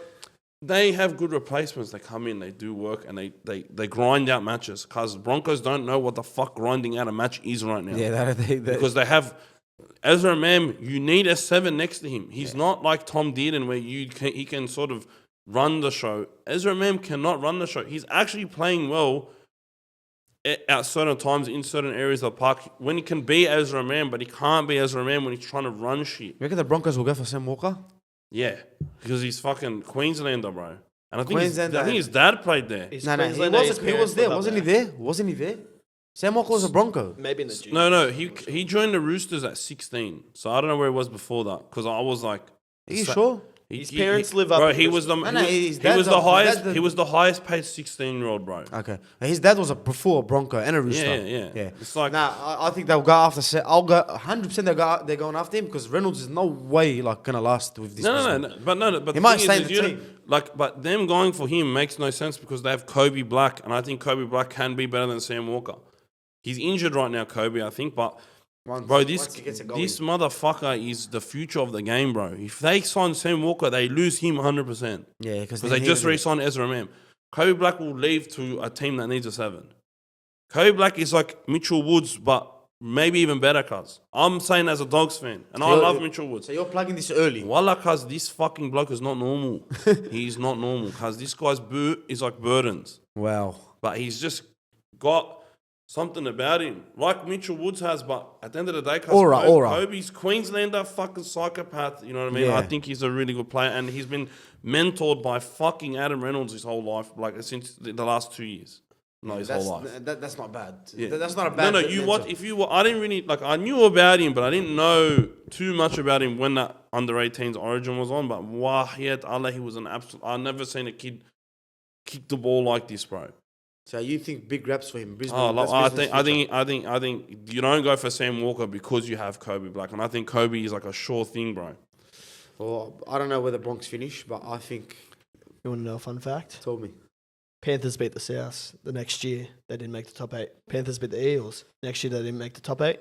they have good replacements. They come in, they do work, and they grind out matches. Because Broncos don't know what the fuck grinding out a match is right now. Yeah, because they have Ezra Mam, you need a 7 next to him. He's not like Tom Dearden where he can sort of run the show. Ezra Mam cannot run the show. He's actually playing well at certain times in certain areas of the park when he can be Ezra Mam, but he can't be Ezra Mam when he's trying to run shit. You reckon the Broncos will go for Sam Walker? Yeah, because he's fucking Queenslander, bro. And I think his dad played there. No, he was there. Wasn't he there? Sam Walker was a Bronco. Maybe in the junior. No, he joined the Roosters at 16. So I don't know where he was before that. Because I was like... Are you sure? His parents live up. Bro, he was the highest paid 16-year-old, bro. Okay, his dad was before a Bronco and a Rooster. Yeah. It's like I think they'll go after. I'll go 100%. They're going after him because Reynolds is no way like gonna last with this. But he might stay in the team. But them going for him makes no sense because they have Kobe Black, and I think Kobe Black can be better than Sam Walker. He's injured right now, Kobe, I think, but. This motherfucker is the future of the game, bro. If they sign Sam Walker, they lose him 100%. Yeah, because they just re-signed Ezra Mam. Kobe Black will leave to a team that needs a 7. Kobe Black is like Mitchell Woods, but maybe even better, cuz. I'm saying as a Dogs fan, and I love Mitchell Woods. So you're plugging this early. Wallah, cuz this fucking bloke is not normal. He's not normal, cuz this guy's boot is like burdens. Wow. But he's just got... something about him, like Mitchell Woods has, but at the end of the day, Kobe's Queenslander fucking psychopath, you know what I mean? Yeah. I think he's a really good player, and he's been mentored by fucking Adam Reynolds his whole life, like since the last 2 years. No, his whole life. That's not bad. Yeah. That's not a bad. I didn't really I knew about him, but I didn't know too much about him when that under-18s Origin was on. But Wahiyat Allah, he was an absolute. I've never seen a kid kick the ball like this, bro. So you think big raps for him? Brisbane, I think you don't go for Sam Walker because you have Kobe Black, and I think Kobe is like a sure thing, bro. Well, I don't know where the Bronx finish, but I think. You want to know a fun fact? Told me. Panthers beat the South the next year. They didn't make the top 8. Panthers beat the Eagles next year. They didn't make the top 8.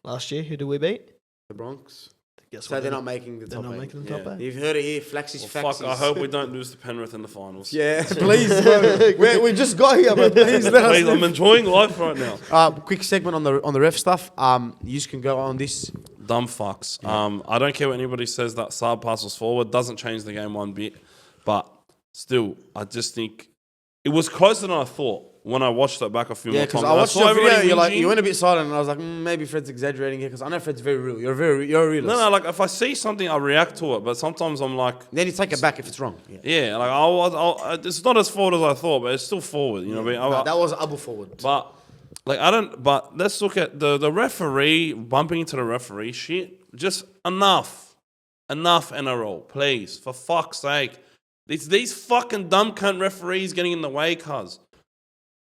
Last year, who did we beat? The Bronx. Guess so what? they're not making the top 8. They're not making the top 8. You've heard it here. Flaxy's facts. Fuck, I hope we don't lose to Penrith in the finals. Yeah, please. We just got here, but please let us. Please, I'm enjoying life right now. Quick segment on the ref stuff. You can go on this. Dumb fucks. Yeah. I don't care what anybody says that Saab passes forward. Doesn't change the game one bit. But still, I just think it was closer than I thought. When I watched that back a few more times. Yeah, because I watched your video, you went a bit silent, and I was like, maybe Fred's exaggerating here, because I know Fred's very real. You're a realist. No, like if I see something, I react to it, but sometimes I'm like... Then you take it back if it's wrong. Yeah, like it's not as forward as I thought, but it's still forward, you know what I mean? That was double forward. But, but let's look at the referee, bumping into the referee shit. Just enough NRL, please, for fuck's sake. It's these fucking dumb cunt referees getting in the way, cuz.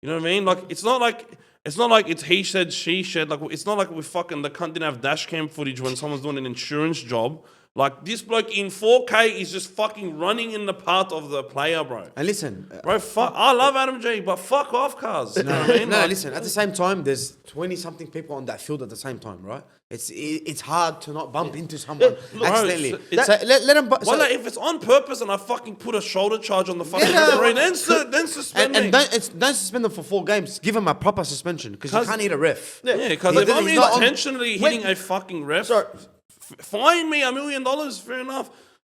You know what I mean? Like it's not like it's he said, she said. Like it's not like the cunt didn't have dash cam footage when someone's doing an insurance job. Like this bloke in 4K is just fucking running in the path of the player, bro. And listen, bro, I love Adam G, but fuck off, cuz. You know what I mean? Listen. At the same time, there's 20-something people on that field at the same time, right? It's hard to not bump into someone accidentally. Let them. If it's on purpose and I fucking put a shoulder charge on the fucking referee, then suspend me. And don't suspend them for 4 games. Give them a proper suspension because you can't hit a ref. Yeah, because if I'm intentionally hitting a fucking ref, fine me $1 million. Fair enough.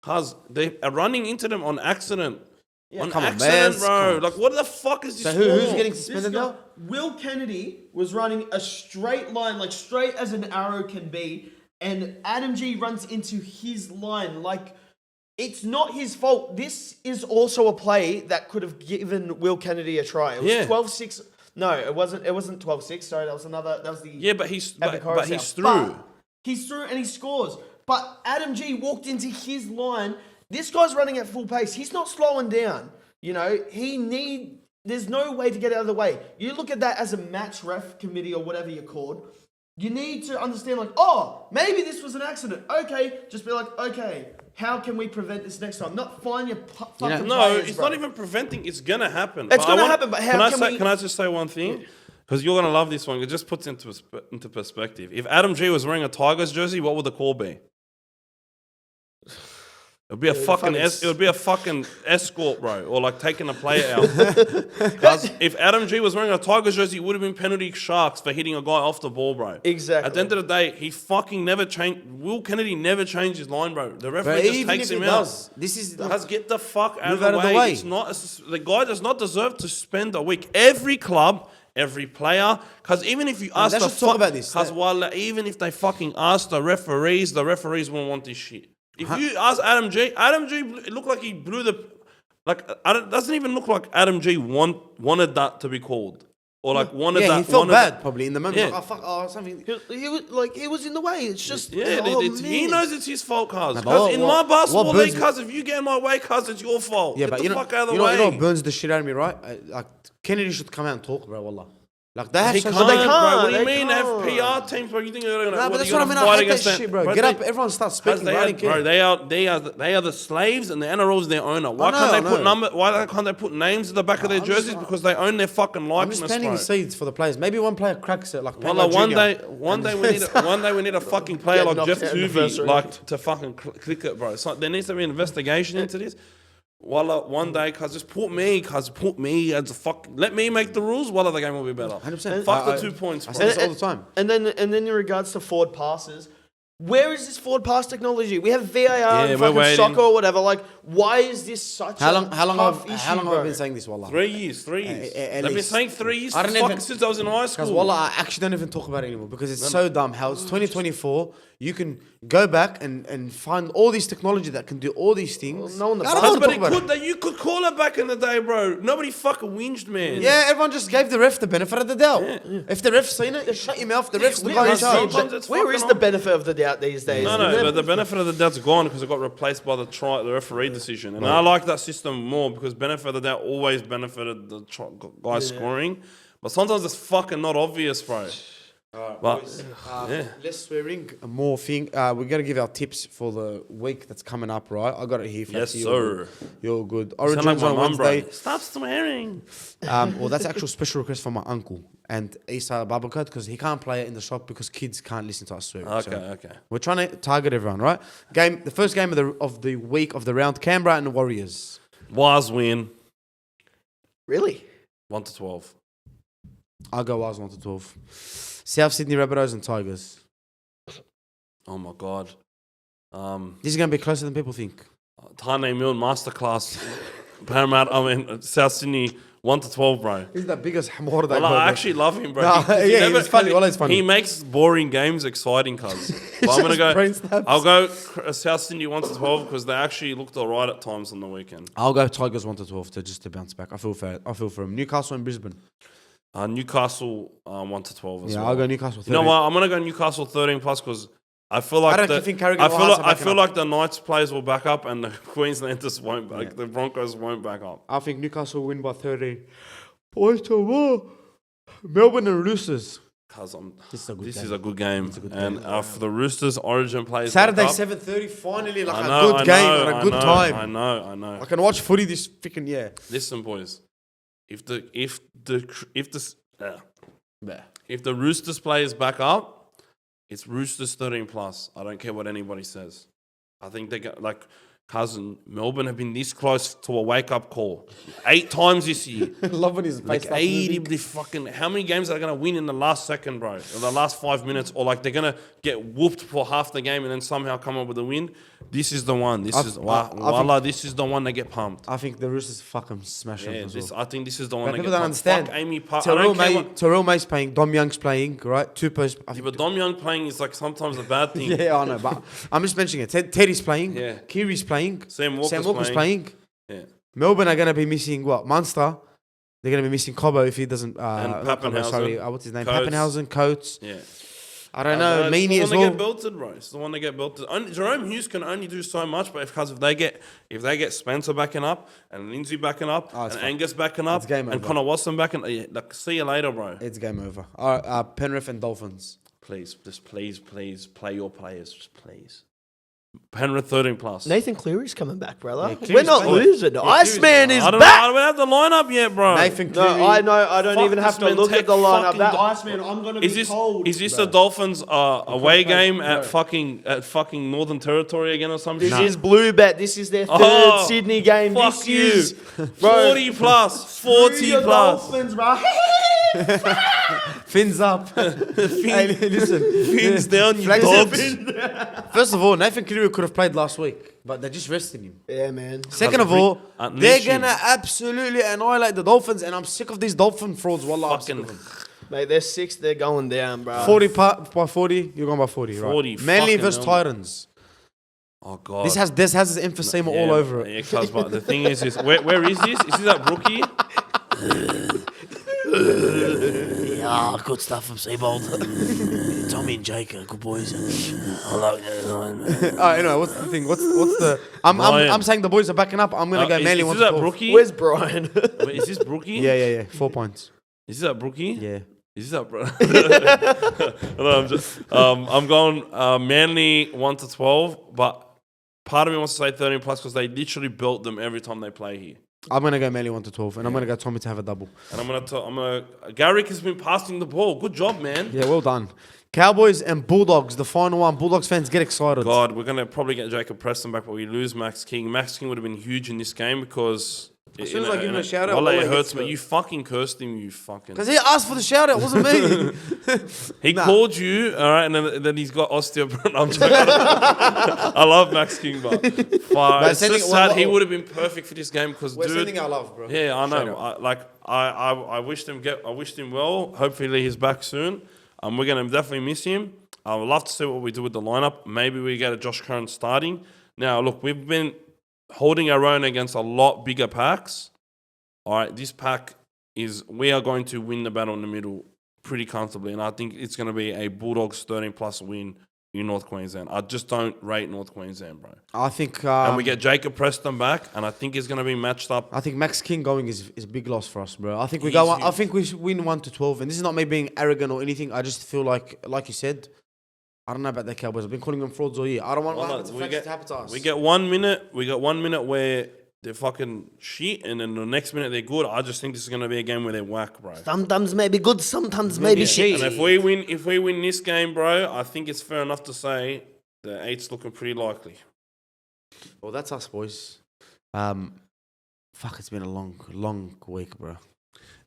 Cause they are running into them on accident. Yeah, on accident, bro. Like, what the fuck is this? So who's getting suspended now? Will Kennedy was running a straight line, like straight as an arrow can be, and Adam G runs into his line. Like, it's not his fault. This is also a play that could have given Will Kennedy a try. It was 12-6. No, it wasn't 12-6. Sorry, that was the. Yeah, but he's through. But he's through and he scores. But Adam G walked into his line. This guy's running at full pace. He's not slowing down. You know, there's no way to get out of the way. You look at that as a match ref committee or whatever you're called. You need to understand, like, oh, maybe this was an accident. Okay, just be like, okay, how can we prevent this next time? Not fine your fucking players, it's not even preventing. It's going to happen. It's going to happen, but how can I just say one thing? Because you're going to love this one. It just puts it into perspective. If Adam G was wearing a Tigers jersey, what would the call be? It would be a fucking escort, bro, or like taking a player out. Because if Adam G was wearing a Tigers jersey, he would have been penalty sharks for hitting a guy off the ball, bro. Exactly. At the end of the day, he fucking never changed. Will Kennedy never changed his line, bro. The referee just takes him out. This is get the fuck out of the way. It's not the guy does not deserve to spend a week. Every club. Every player, because even if you ask talk about this, because even if they fucking ask the referees won't want this shit. If you ask Adam G, it looked like he blew the, doesn't even look like Adam G wanted that to be called. Or wanted that. Yeah, he felt bad probably in the moment. Yeah. Like, oh, fuck, something. He was in the way. It's just, he knows it's his fault, cuz. Because in my basketball league, cuz, if you get in my way, cuz, it's your fault. Yeah, get but the fuck out of the way. You know what burns the shit out of me, right? Kennedy should come out and talk, bro, wallah. Like, they have they can't, bro. What do you mean? They have PR teams, bro. You think they're gonna? Nah, but that's what I mean. I hate that shit, bro. Get up, everyone starts speaking. They are the slaves, and the NRL is their owner. Why can't they put names at the back of their jerseys? Because they own their fucking likeness, I'm just planting the seeds for the players. Maybe one player cracks it, like one day we need a fucking player like Jeff Tuvey, like to fucking click it, bro. So there needs to be an investigation into this. Wallah, one day, just put me as a fuck. Let me make the rules. Wallah, the game will be better. 100%. Fuck the 2 points, bro. I say this all the time. And then in regards to forward passes, where is this forward pass technology? We have VAR and fucking soccer or whatever. Like, why is this such a tough issue, How long have I been saying this, wallah? 3 years. They've been saying 3 years since I was in high school. Because wallah, I actually don't even talk about it anymore because it's so dumb. How it's 2024, you can go back and find all this technology that can do all these things. Well, You could call it back in the day, bro. Nobody fucking whinged, man. Yeah, everyone just gave the ref the benefit of the doubt. Yeah. If the ref's seen it, shut your mouth. The ref's the guy in charge. Where is the benefit of the doubt these days? No, but the benefit of the doubt's gone because it got replaced by the referee decision. And I like that system more because benefit of the doubt always benefited the guy scoring. But sometimes it's fucking not obvious, bro. Boys, less swearing, more thing. We're gonna give our tips for the week that's coming up, right? I got it here. Yes, sir. You're good. Origins on Wednesday. Stop swearing. Well, that's actual special request from my uncle and Isa Babakat because he can't play it in the shop because kids can't listen to us swearing. Okay. We're trying to target everyone, right? The first game of the week of the round: Canberra and the Warriors. Waz win. Really? 1-12. I'll go Waz 1-12. South Sydney Rabbitohs and Tigers. Oh my god. This is going to be closer than people think. Tane Milne Masterclass. South Sydney 1-12, bro. He's the biggest hamor that I actually love him, bro. It's funny. Well, it's funny. He makes boring games exciting, cuz. But I'm going to go... I'll go South Sydney 1-12 because they actually looked alright at times on the weekend. I'll go Tigers 1-12 just to bounce back. I feel for him. Newcastle and Brisbane. Newcastle 1-12 as well. Yeah, I'll go Newcastle 13. You know what? I'm gonna go Newcastle 13 plus because I feel like the Knights players will back up and the Queenslanders won't back. The Broncos won't back up. I think Newcastle will win by 13. Boys to war. Melbourne and Roosters. This is a good game. And for the Roosters, Origin plays Saturday 7:30. Finally, a good game at a good time. I know. I can watch footy this freaking year. Listen, boys. If the Roosters players back up, it's Roosters 13 plus. I don't care what anybody says. I think they got cousin Melbourne have been this close to a wake up call 8 times this year. Love when he's 80. How many games are they gonna win in the last second, bro? Or the last 5 minutes, or they're gonna get whooped for half the game and then somehow come up with a win? This is the one. This is the one they get pumped. I think the Roosters fucking smash them. I think this is the one. People don't understand. Fuck Amy Park. Terrell May's playing. Dom Young's playing. Right, 2 posts. But Dom Young playing is sometimes a bad thing. Yeah, I know. But I'm just mentioning it. Teddy's playing. Yeah. Kiri's playing. Sam Walker's playing. Yeah. Melbourne are going to be missing Munster. They're going to be missing Cobbo if he doesn't. And Pappenhausen. What's his name? Pappenhausen, Coates. Yeah. I don't know. Meany as well. It's the one they get belted, bro. It's the one they get belted. Jerome Hughes can only do so much, but if they get Spencer backing up and Lindsay backing up and Angus backing up and Connor Watson backing, see you later, bro. It's game over. All right, Penrith and Dolphins. Please, just please play your players, just please. Penrith 13 plus. Nathan Cleary's coming back, brother. Yeah, We're not playing. losing. Iceman is I don't back. know. I don't have the lineup yet, bro. Nathan No, Cleary. I know. I don't Fuck even have this to look man, at the lineup. fucking That Iceman, I'm gonna be cold. Is this the Dolphins away game bro. at fucking Northern Territory again or something? This is Blue Bet. This is their third Sydney game. Fuck This you. is 40 plus. 40 plus. Dolphins, bro. Fins up. Hey, listen. Fins down, you Flaxy. dogs. First of all, Nathan Cleary could have played last week, but they're just resting him. Yeah, man. Second of all, Unleash they're him. gonna absolutely annihilate the Dolphins, and I'm sick of these Dolphin frauds. Wallah, I'm sick Fucking of them. Mate, they're 6. They're going down, bro. 40 by 40. You're going by 40, right? 40, Manly fucking versus hell. Titans. Oh god. This has this emphysema all over it. Yeah, cuz, but the thing is where is this? Is this at Brookie? Yeah, good stuff from Seabold. Tommy and Jake are good boys. I like that. Anyway, what's the thing? What's the? I'm saying the boys are backing up. I'm gonna go Manly Is one this to at 12. Brookie? Where's Brian? Wait, is this Brookie? Yeah. 4 points. Is this at Brookie? Yeah. Is this at bro? No, I'm going Manly 1 to 12, but part of me wants to say 13 plus because they literally built them every time they play here. I'm gonna go Manly 1 to 12, and I'm gonna go Tommy to have a double. And I'm gonna Garrick has been passing the ball. Good job, man. Yeah, well done. Cowboys and Bulldogs, the final one. Bulldogs fans get excited. God, we're gonna probably get Jacob Preston back, but we lose Max King. Max King would have been huge in this game because As soon as I give him a shout out, well, Wale it hurts, hits but the- you fucking cursed him. You fucking. Because he asked for the shout out, wasn't me. He called you, all right, and then he's got osteoporosis. I'm joking. I love Max King, but it's sending- just sad. He well, would have been perfect for this game because, We're dude. sending our love, bro. Yeah, I Shout know. out. I wished him well. Hopefully he's back soon. We're gonna definitely miss him. I would love to see what we do with the lineup. Maybe we get a Josh Curran starting. Now, look, we've been holding our own against a lot bigger packs. All right, this pack we are going to win the battle in the middle pretty comfortably, and I think it's going to be a Bulldogs 13 plus win in North Queensland. I just don't rate North Queensland, bro. I think. And we get Jacob Preston back, and I think he's going to be matched up. I think Max King going is a big loss for us, bro. I think we He's go. huge. I think we should win 1 to 12, and this is not me being arrogant or anything. I just feel like you said, I don't know about the Cowboys. I've been calling them frauds all year. I don't want what happened to Flaxy to happen to us. We get 1 minute. We got 1 minute where they're fucking shit, and then the next minute they're good. I just think this is going to be a game where they whack, bro. Sometimes maybe good, sometimes maybe shit. And if we win this game, bro, I think it's fair enough to say the 8's looking pretty likely. Well, that's us, boys. Fuck, it's been a long week, bro.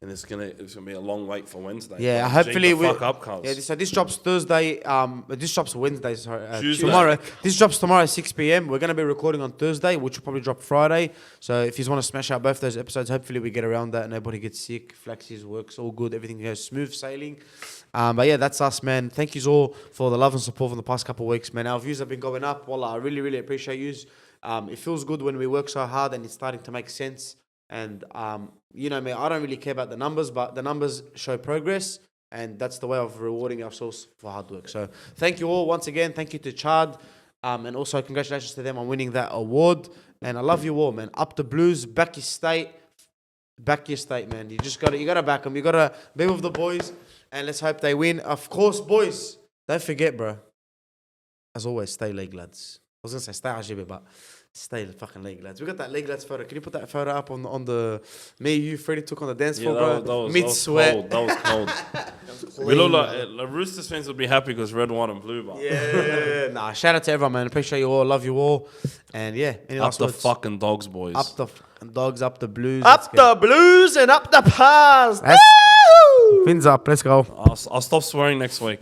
And it's gonna be a long wait for Wednesday. Yeah, Bro. hopefully Jinx the we. fuck up, cuz. Yeah, so this drops Thursday. This drops Wednesday. Sorry, Tuesday. tomorrow. This drops tomorrow at 6 p.m. We're gonna be recording on Thursday, which will probably drop Friday. So if you want to smash out both those episodes, hopefully we get around that. Nobody gets sick. Flaxy's works all good. Everything goes smooth sailing. But yeah, that's us, man. Thank you all for the love and support from the past couple of weeks, man. Our views have been going up. Wallah, I really appreciate yous. It feels good when we work so hard and it's starting to make sense. And you know me, I don't really care about the numbers, but the numbers show progress, and that's the way of rewarding ourselves for hard work. So thank you all once again. Thank you to Char'd, and also congratulations to them on winning that award. And I love you all, man. Up the Blues, back your state, man. You gotta back them. You gotta be with the boys, and let's hope they win. Of course, boys. Don't forget, bro. As always, stay league, lads. I was gonna say stay AJIBEH, but stay the fucking league, lads. We got that league, lads photo. Can you put that photo up on the me, you, Freddie took on the dance floor, bro? That was Mid-sweat. cold. That was cold. We look like Roosters fans would be happy because red, white, and blue. But Yeah. Nah, shout out to everyone, man. Appreciate you all. Love you all. And yeah, any up last the words? fucking dogs, boys. Up the fucking dogs, up the Blues. Up the Blues and up the Parras. Fins up. Let's go. I'll stop swearing next week.